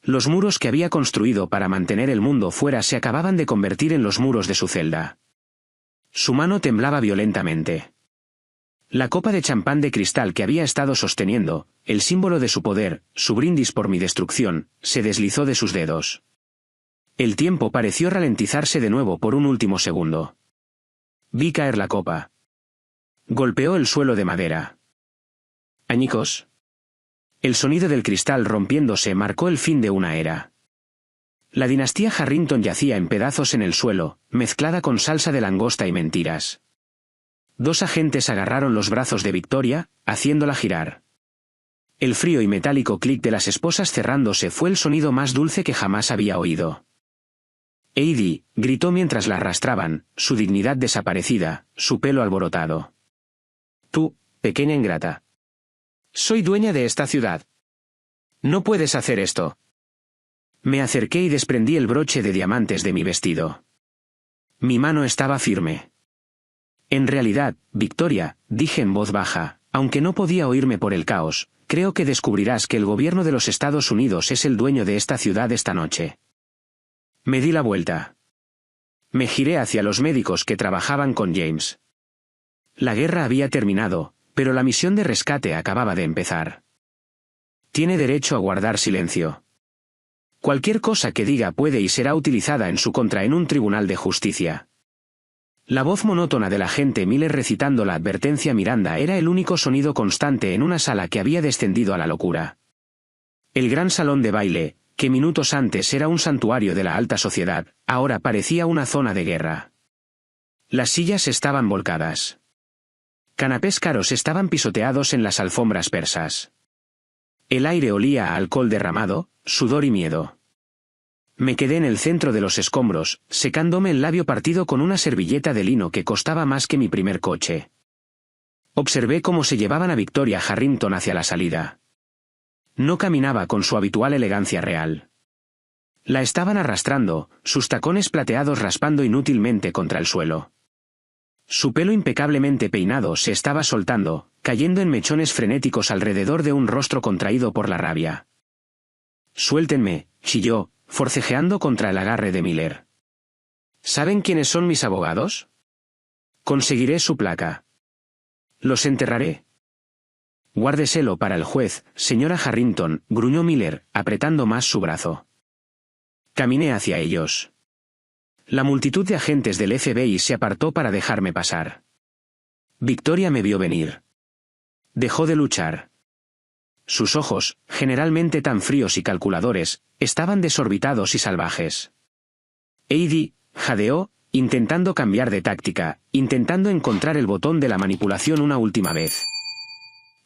Los muros que había construido para mantener el mundo fuera se acababan de convertir en los muros de su celda. Su mano temblaba violentamente. La copa de champán de cristal que había estado sosteniendo, el símbolo de su poder, su brindis por mi destrucción, se deslizó de sus dedos. El tiempo pareció ralentizarse de nuevo por un último segundo. Vi caer la copa. Golpeó el suelo de madera. Añicos. El sonido del cristal rompiéndose marcó el fin de una era. La dinastía Harrington yacía en pedazos en el suelo, mezclada con salsa de langosta y mentiras. 2 agentes agarraron los brazos de Victoria, haciéndola girar. El frío y metálico clic de las esposas cerrándose fue el sonido más dulce que jamás había oído. Heidi, gritó mientras la arrastraban, su dignidad desaparecida, su pelo alborotado. Tú, pequeña ingrata. Soy dueña de esta ciudad. No puedes hacer esto. Me acerqué y desprendí el broche de diamantes de mi vestido. Mi mano estaba firme. En realidad, Victoria, dije en voz baja, aunque no podía oírme por el caos, creo que descubrirás que el gobierno de los Estados Unidos es el dueño de esta ciudad esta noche. Me di la vuelta. Me giré hacia los médicos que trabajaban con James. La guerra había terminado, pero la misión de rescate acababa de empezar. Tiene derecho a guardar silencio. Cualquier cosa que diga puede y será utilizada en su contra en un tribunal de justicia. La voz monótona del agente Miller recitando la advertencia a Miranda era el único sonido constante en una sala que había descendido a la locura. El gran salón de baile, que minutos antes era un santuario de la alta sociedad, ahora parecía una zona de guerra. Las sillas estaban volcadas. Canapés caros estaban pisoteados en las alfombras persas. El aire olía a alcohol derramado, sudor y miedo. Me quedé en el centro de los escombros, secándome el labio partido con una servilleta de lino que costaba más que mi primer coche. Observé cómo se llevaban a Victoria Harrington hacia la salida. No caminaba con su habitual elegancia real. La estaban arrastrando, sus tacones plateados raspando inútilmente contra el suelo. Su pelo impecablemente peinado se estaba soltando, cayendo en mechones frenéticos alrededor de un rostro contraído por la rabia. «Suéltenme», chilló, forcejeando contra el agarre de Miller. «¿Saben quiénes son mis abogados? Conseguiré su placa. Los enterraré». Guárdeselo para el juez, señora Harrington, gruñó Miller, apretando más su brazo. Caminé hacia ellos. La multitud de agentes del FBI se apartó para dejarme pasar. Victoria me vio venir. Dejó de luchar. Sus ojos, generalmente tan fríos y calculadores, estaban desorbitados y salvajes. Heidi jadeó, intentando cambiar de táctica, intentando encontrar el botón de la manipulación una última vez.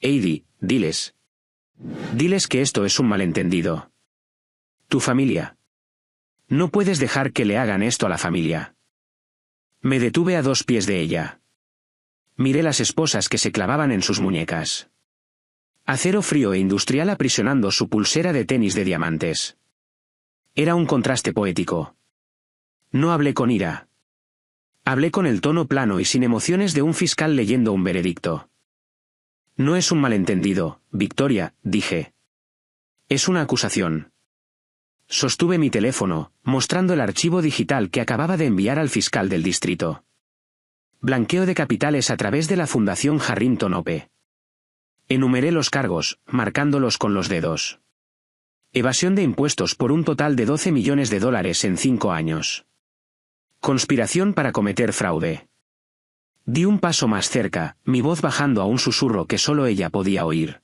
Heidi, diles. Diles que esto es un malentendido. Tu familia. No puedes dejar que le hagan esto a la familia. Me detuve a 2 pies de ella. Miré las esposas que se clavaban en sus muñecas. Acero frío e industrial aprisionando su pulsera de tenis de diamantes. Era un contraste poético. No hablé con ira. Hablé con el tono plano y sin emociones de un fiscal leyendo un veredicto. No es un malentendido, Victoria, dije. Es una acusación. Sostuve mi teléfono, mostrando el archivo digital que acababa de enviar al fiscal del distrito. Blanqueo de capitales a través de la Fundación Harrington OP. Enumeré los cargos, marcándolos con los dedos. Evasión de impuestos por un total de $12 millones en 5 años. Conspiración para cometer fraude. Di un paso más cerca, mi voz bajando a un susurro que solo ella podía oír.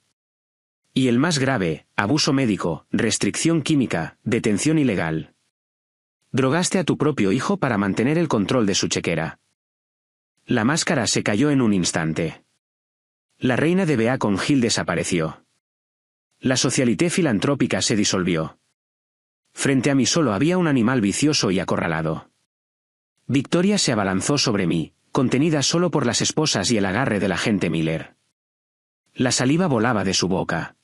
Y el más grave, abuso médico, restricción química, detención ilegal. Drogaste a tu propio hijo para mantener el control de su chequera. La máscara se cayó en un instante. La reina de Beacon Hill desapareció. La socialité filantrópica se disolvió. Frente a mí solo había un animal vicioso y acorralado. Victoria se abalanzó sobre mí, contenida solo por las esposas y el agarre del agente Miller. La saliva volaba de su boca.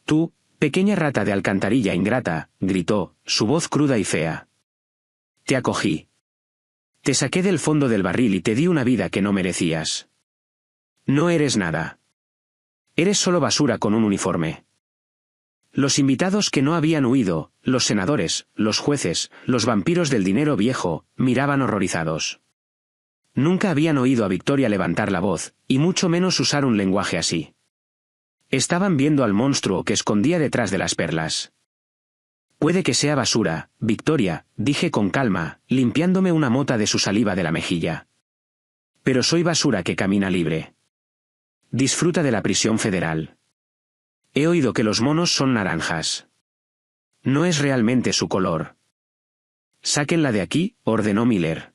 Tú, pequeña rata de alcantarilla ingrata, gritó, su voz cruda y fea. Te acogí. Te saqué del fondo del barril y te di una vida que no merecías. No eres nada. Eres solo basura con un uniforme. Los invitados que no habían huido, los senadores, los jueces, los vampiros del dinero viejo, miraban horrorizados. Nunca habían oído a Victoria levantar la voz, y mucho menos usar un lenguaje así. Estaban viendo al monstruo que escondía detrás de las perlas. Puede que sea basura, Victoria, dije con calma, limpiándome una mota de su saliva de la mejilla. Pero soy basura que camina libre. Disfruta de la prisión federal. He oído que los monos son naranjas. No es realmente su color. Sáquenla de aquí, ordenó Miller.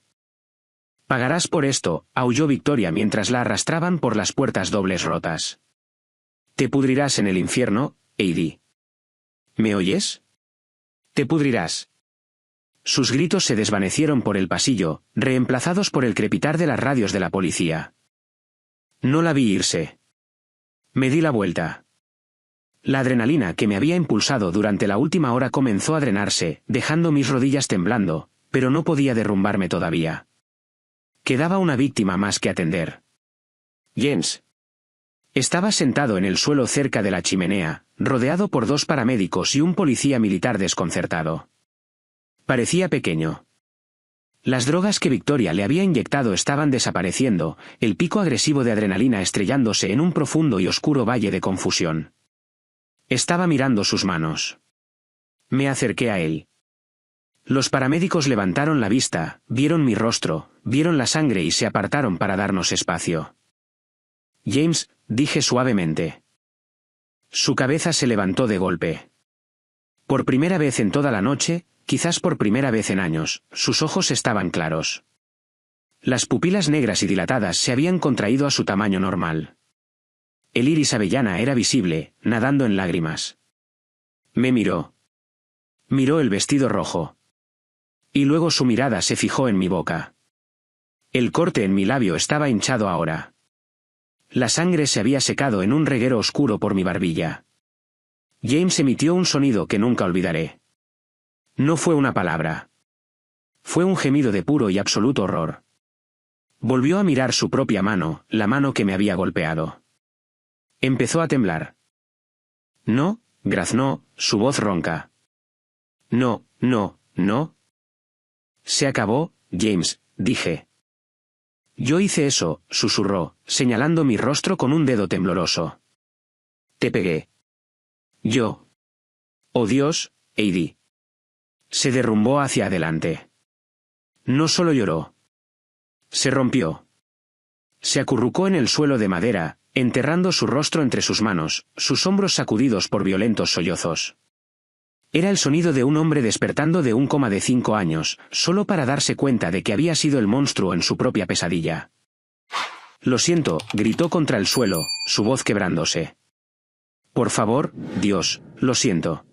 Pagarás por esto, aulló Victoria mientras la arrastraban por las puertas dobles rotas. Te pudrirás en el infierno, Heidi. ¿Me oyes? Te pudrirás. Sus gritos se desvanecieron por el pasillo, reemplazados por el crepitar de las radios de la policía. No la vi irse. Me di la vuelta. La adrenalina que me había impulsado durante la última hora comenzó a drenarse, dejando mis rodillas temblando, pero no podía derrumbarme todavía. Quedaba una víctima más que atender. Jens. Estaba sentado en el suelo cerca de la chimenea, rodeado por 2 paramédicos y un policía militar desconcertado. Parecía pequeño. Las drogas que Victoria le había inyectado estaban desapareciendo, el pico agresivo de adrenalina estrellándose en un profundo y oscuro valle de confusión. Estaba mirando sus manos. Me acerqué a él. Los paramédicos levantaron la vista, vieron mi rostro, vieron la sangre y se apartaron para darnos espacio. James, dije suavemente. Su cabeza se levantó de golpe. Por primera vez en toda la noche, quizás por primera vez en años, sus ojos estaban claros. Las pupilas negras y dilatadas se habían contraído a su tamaño normal. El iris avellana era visible, nadando en lágrimas. Me miró. Miró el vestido rojo. Y luego su mirada se fijó en mi boca. El corte en mi labio estaba hinchado ahora. La sangre se había secado en un reguero oscuro por mi barbilla. James emitió un sonido que nunca olvidaré. No fue una palabra. Fue un gemido de puro y absoluto horror. Volvió a mirar su propia mano, la mano que me había golpeado. Empezó a temblar. No, graznó, su voz ronca. No, no, no. Se acabó, James, dije. Yo hice eso, susurró, señalando mi rostro con un dedo tembloroso. Te pegué. Yo. Oh Dios, Heidi. Se derrumbó hacia adelante. No solo lloró. Se rompió. Se acurrucó en el suelo de madera, enterrando su rostro entre sus manos, sus hombros sacudidos por violentos sollozos. Era el sonido de un hombre despertando de un coma de 5 años, solo para darse cuenta de que había sido el monstruo en su propia pesadilla. Lo siento, gritó contra el suelo, su voz quebrándose. Por favor, Dios, lo siento.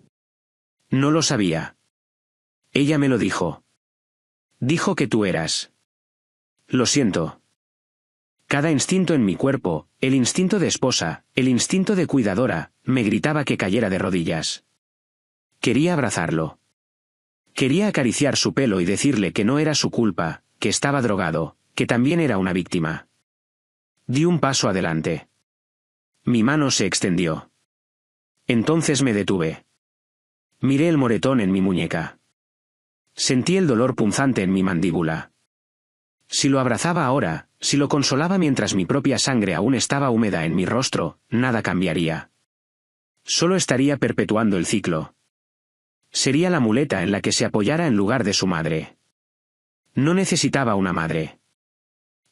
No lo sabía. Ella me lo dijo. Dijo que tú eras. Lo siento. Cada instinto en mi cuerpo, el instinto de esposa, el instinto de cuidadora, me gritaba que cayera de rodillas. Quería abrazarlo. Quería acariciar su pelo y decirle que no era su culpa, que estaba drogado, que también era una víctima. Di un paso adelante. Mi mano se extendió. Entonces me detuve. Miré el moretón en mi muñeca. Sentí el dolor punzante en mi mandíbula. Si lo abrazaba ahora, si lo consolaba mientras mi propia sangre aún estaba húmeda en mi rostro, nada cambiaría. Solo estaría perpetuando el ciclo. Sería la muleta en la que se apoyara en lugar de su madre. No necesitaba una madre.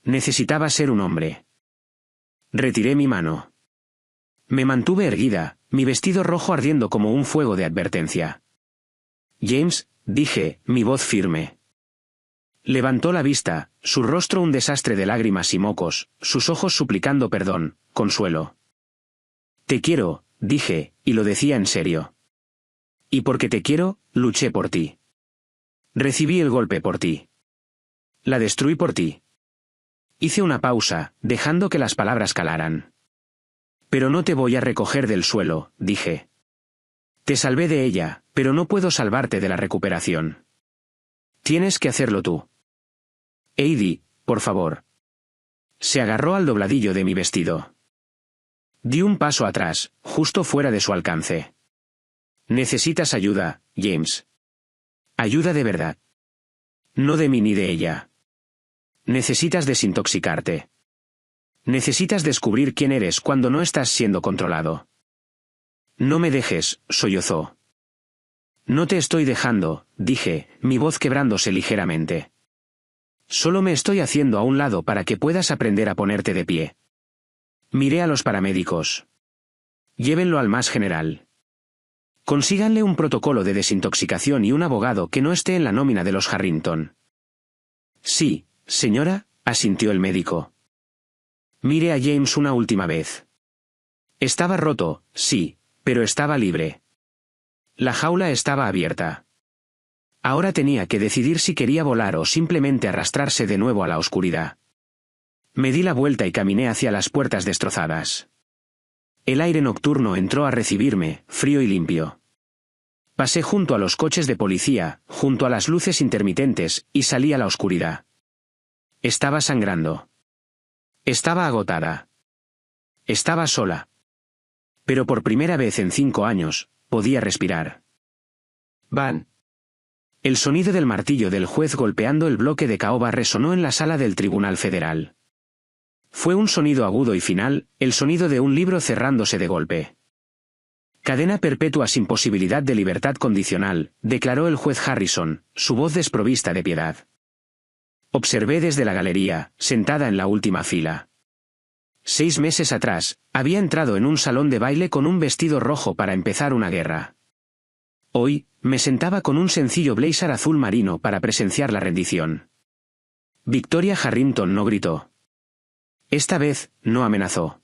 Necesitaba ser un hombre. Retiré mi mano. Me mantuve erguida, mi vestido rojo ardiendo como un fuego de advertencia. James, dije, mi voz firme. Levantó la vista, su rostro un desastre de lágrimas y mocos, sus ojos suplicando perdón, consuelo. Te quiero, dije, y lo decía en serio. Y porque te quiero, luché por ti. Recibí el golpe por ti. La destruí por ti. Hice una pausa, dejando que las palabras calaran. Pero no te voy a recoger del suelo, dije. Te salvé de ella, pero no puedo salvarte de la recuperación. Tienes que hacerlo tú. Heidi, por favor. Se agarró al dobladillo de mi vestido. Di un paso atrás, justo fuera de su alcance. Necesitas ayuda, James. Ayuda de verdad. No de mí ni de ella. Necesitas desintoxicarte. Necesitas descubrir quién eres cuando no estás siendo controlado. No me dejes, sollozó. No te estoy dejando, dije, mi voz quebrándose ligeramente. Solo me estoy haciendo a un lado para que puedas aprender a ponerte de pie. Miré a los paramédicos. Llévenlo al más general. Consíganle un protocolo de desintoxicación y un abogado que no esté en la nómina de los Harrington. Sí, señora, asintió el médico. Miré a James una última vez. Estaba roto, sí, pero estaba libre. La jaula estaba abierta. Ahora tenía que decidir si quería volar o simplemente arrastrarse de nuevo a la oscuridad. Me di la vuelta y caminé hacia las puertas destrozadas. El aire nocturno entró a recibirme, frío y limpio. Pasé junto a los coches de policía, junto a las luces intermitentes, y salí a la oscuridad. Estaba sangrando. Estaba agotada. Estaba sola. Pero por primera vez en 5 años, podía respirar. Van. El sonido del martillo del juez golpeando el bloque de caoba resonó en la sala del Tribunal Federal. Fue un sonido agudo y final, el sonido de un libro cerrándose de golpe. Cadena perpetua sin posibilidad de libertad condicional, declaró el juez Harrison, su voz desprovista de piedad. Observé desde la galería, sentada en la última fila. 6 meses atrás, había entrado en un salón de baile con un vestido rojo para empezar una guerra. Hoy, me sentaba con un sencillo blazer azul marino para presenciar la rendición. Victoria Harrington no gritó. Esta vez, no amenazó.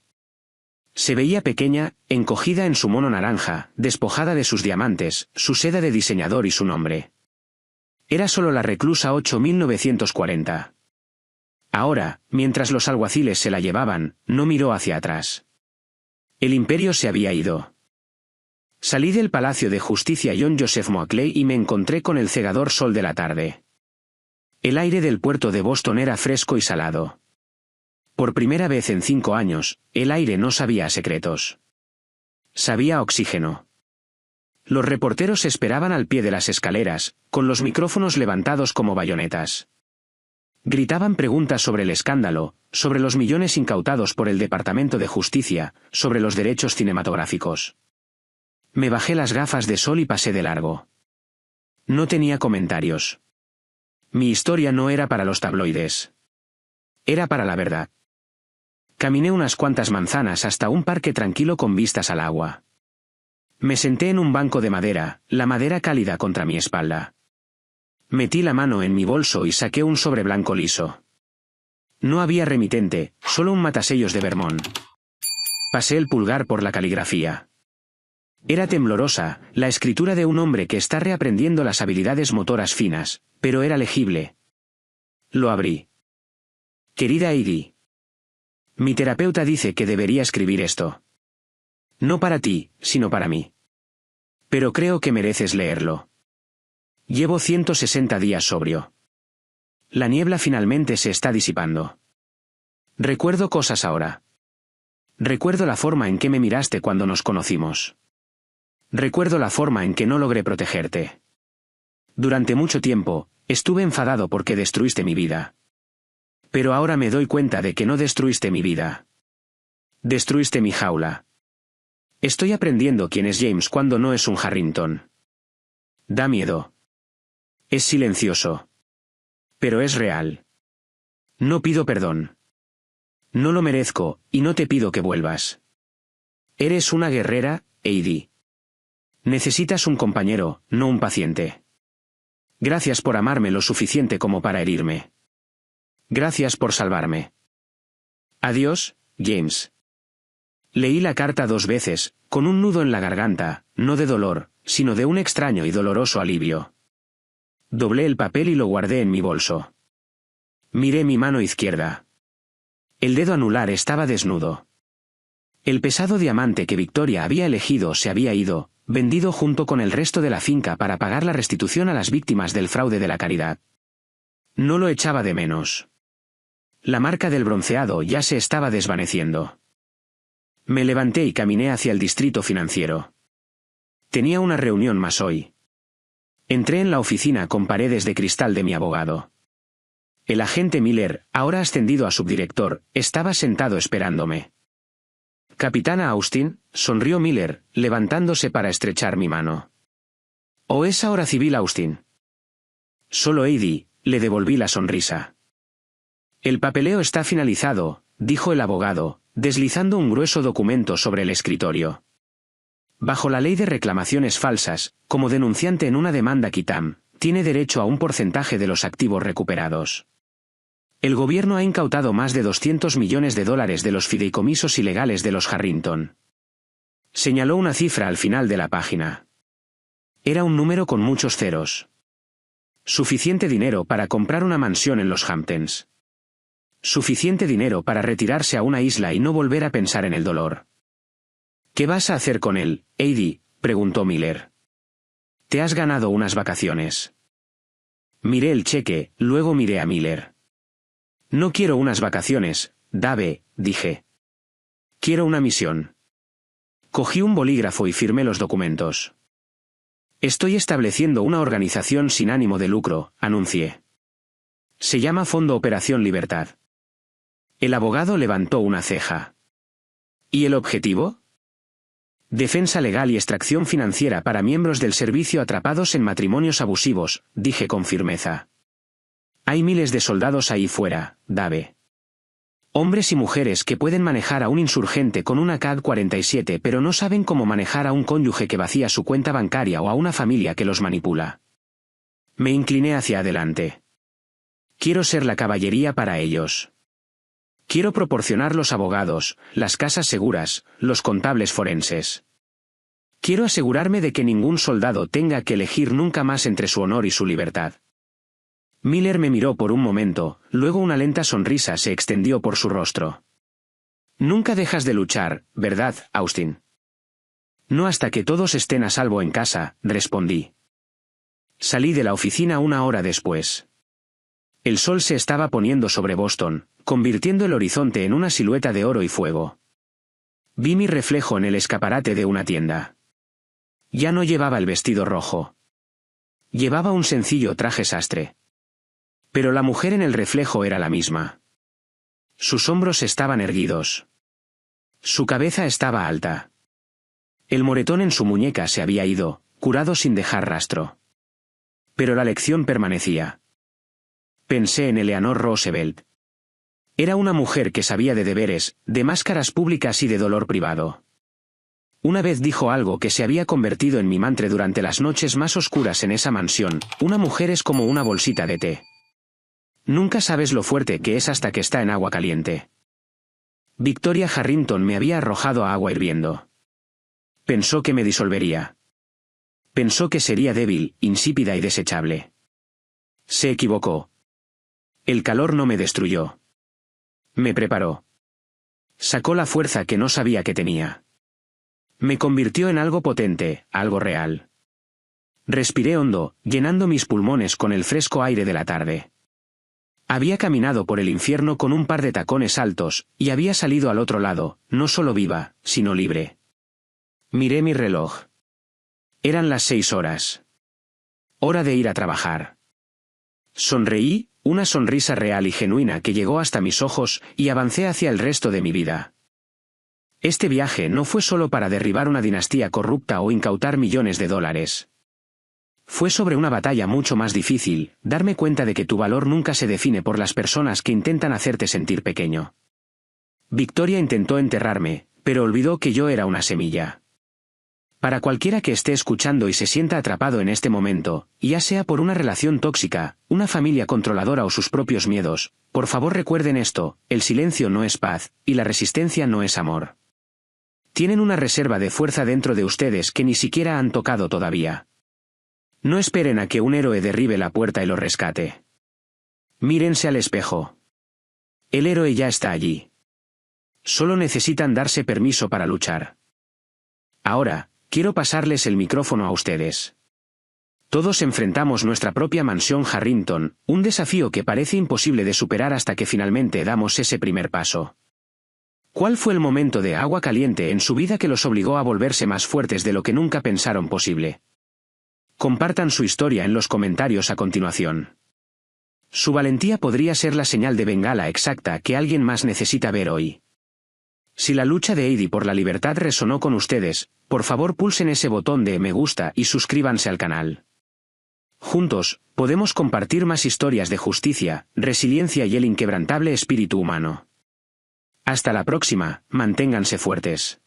Se veía pequeña, encogida en su mono naranja, despojada de sus diamantes, su seda de diseñador y su nombre. Era solo la reclusa 8940. Ahora, mientras los alguaciles se la llevaban, no miró hacia atrás. El imperio se había ido. Salí del Palacio de Justicia John Joseph Moakley y me encontré con el cegador sol de la tarde. El aire del puerto de Boston era fresco y salado. Por primera vez en 5 años, el aire no sabía a secretos. Sabía a oxígeno. Los reporteros esperaban al pie de las escaleras, con los micrófonos levantados como bayonetas. Gritaban preguntas sobre el escándalo, sobre los millones incautados por el Departamento de Justicia, sobre los derechos cinematográficos. Me bajé las gafas de sol y pasé de largo. No tenía comentarios. Mi historia no era para los tabloides. Era para la verdad. Caminé unas cuantas manzanas hasta un parque tranquilo con vistas al agua. Me senté en un banco de madera, la madera cálida contra mi espalda. Metí la mano en mi bolso y saqué un sobre blanco liso. No había remitente, solo un matasellos de Vermont. Pasé el pulgar por la caligrafía. Era temblorosa, la escritura de un hombre que está reaprendiendo las habilidades motoras finas, pero era legible. Lo abrí. Querida Edie. Mi terapeuta dice que debería escribir esto. No para ti, sino para mí. Pero creo que mereces leerlo. Llevo 160 días sobrio. La niebla finalmente se está disipando. Recuerdo cosas ahora. Recuerdo la forma en que me miraste cuando nos conocimos. Recuerdo la forma en que no logré protegerte. Durante mucho tiempo, estuve enfadado porque destruiste mi vida. Pero ahora me doy cuenta de que no destruiste mi vida. Destruiste mi jaula. Estoy aprendiendo quién es James cuando no es un Harrington. Da miedo. Es silencioso. Pero es real. No pido perdón. No lo merezco, y no te pido que vuelvas. Eres una guerrera, Edie. Necesitas un compañero, no un paciente. Gracias por amarme lo suficiente como para herirme. Gracias por salvarme. Adiós, James. Leí la carta 2 veces, con un nudo en la garganta, no de dolor, sino de un extraño y doloroso alivio. Doblé el papel y lo guardé en mi bolso. Miré mi mano izquierda. El dedo anular estaba desnudo. El pesado diamante que Victoria había elegido se había ido, vendido junto con el resto de la finca para pagar la restitución a las víctimas del fraude de la caridad. No lo echaba de menos. La marca del bronceado ya se estaba desvaneciendo. Me levanté y caminé hacia el distrito financiero. Tenía una reunión más hoy. Entré en la oficina con paredes de cristal de mi abogado. El agente Miller, ahora ascendido a subdirector, estaba sentado esperándome. Capitana Austin, sonrió Miller, levantándose para estrechar mi mano. ¿O es ahora civil Austin? Solo Edie, le devolví la sonrisa. El papeleo está finalizado, dijo el abogado, deslizando un grueso documento sobre el escritorio. Bajo la ley de reclamaciones falsas, como denunciante en una demanda quitam, tiene derecho a un porcentaje de los activos recuperados. El gobierno ha incautado más de $200 millones de los fideicomisos ilegales de los Harrington. Señaló una cifra al final de la página. Era un número con muchos ceros. Suficiente dinero para comprar una mansión en los Hamptons. Suficiente dinero para retirarse a una isla y no volver a pensar en el dolor. ¿Qué vas a hacer con él, Edie?, preguntó Miller. Te has ganado unas vacaciones. Miré el cheque, luego miré a Miller. No quiero unas vacaciones, Dave, dije. Quiero una misión. Cogí un bolígrafo y firmé los documentos. Estoy estableciendo una organización sin ánimo de lucro, anuncié. Se llama Fondo Operación Libertad. El abogado levantó una ceja. ¿Y el objetivo? Defensa legal y extracción financiera para miembros del servicio atrapados en matrimonios abusivos, dije con firmeza. Hay miles de soldados ahí fuera, Dave. Hombres y mujeres que pueden manejar a un insurgente con una CAD-47 pero no saben cómo manejar a un cónyuge que vacía su cuenta bancaria o a una familia que los manipula. Me incliné hacia adelante. Quiero ser la caballería para ellos. Quiero proporcionar los abogados, las casas seguras, los contables forenses. Quiero asegurarme de que ningún soldado tenga que elegir nunca más entre su honor y su libertad. Miller me miró por un momento, luego una lenta sonrisa se extendió por su rostro. Nunca dejas de luchar, ¿verdad, Austin? No hasta que todos estén a salvo en casa, respondí. Salí de la oficina 1 hora después. El sol se estaba poniendo sobre Boston, convirtiendo el horizonte en una silueta de oro y fuego. Vi mi reflejo en el escaparate de una tienda. Ya no llevaba el vestido rojo. Llevaba un sencillo traje sastre. Pero la mujer en el reflejo era la misma. Sus hombros estaban erguidos. Su cabeza estaba alta. El moretón en su muñeca se había ido, curado sin dejar rastro. Pero la lección permanecía. Pensé en Eleanor Roosevelt. Era una mujer que sabía de deberes, de máscaras públicas y de dolor privado. Una vez dijo algo que se había convertido en mi mantra durante las noches más oscuras en esa mansión: una mujer es como una bolsita de té. Nunca sabes lo fuerte que es hasta que está en agua caliente. Victoria Harrington me había arrojado a agua hirviendo. Pensó que me disolvería. Pensó que sería débil, insípida y desechable. Se equivocó. El calor no me destruyó. Me preparó. Sacó la fuerza que no sabía que tenía. Me convirtió en algo potente, algo real. Respiré hondo, llenando mis pulmones con el fresco aire de la tarde. Había caminado por el infierno con un par de tacones altos, y había salido al otro lado, no solo viva, sino libre. Miré mi reloj. Eran las 6 horas. Hora de ir a trabajar. Sonreí, una sonrisa real y genuina que llegó hasta mis ojos, y avancé hacia el resto de mi vida. Este viaje no fue solo para derribar una dinastía corrupta o incautar millones de dólares. Fue sobre una batalla mucho más difícil: darme cuenta de que tu valor nunca se define por las personas que intentan hacerte sentir pequeño. Victoria intentó enterrarme, pero olvidó que yo era una semilla. Para cualquiera que esté escuchando y se sienta atrapado en este momento, ya sea por una relación tóxica, una familia controladora o sus propios miedos, por favor recuerden esto: el silencio no es paz, y la resistencia no es amor. Tienen una reserva de fuerza dentro de ustedes que ni siquiera han tocado todavía. No esperen a que un héroe derribe la puerta y lo rescate. Mírense al espejo. El héroe ya está allí. Solo necesitan darse permiso para luchar. Ahora, quiero pasarles el micrófono a ustedes. Todos enfrentamos nuestra propia mansión Harrington, un desafío que parece imposible de superar hasta que finalmente damos ese primer paso. ¿Cuál fue el momento de agua caliente en su vida que los obligó a volverse más fuertes de lo que nunca pensaron posible? Compartan su historia en los comentarios a continuación. Su valentía podría ser la señal de bengala exacta que alguien más necesita ver hoy. Si la lucha de Heidi por la libertad resonó con ustedes, por favor pulsen ese botón de me gusta y suscríbanse al canal. Juntos, podemos compartir más historias de justicia, resiliencia y el inquebrantable espíritu humano. Hasta la próxima, manténganse fuertes.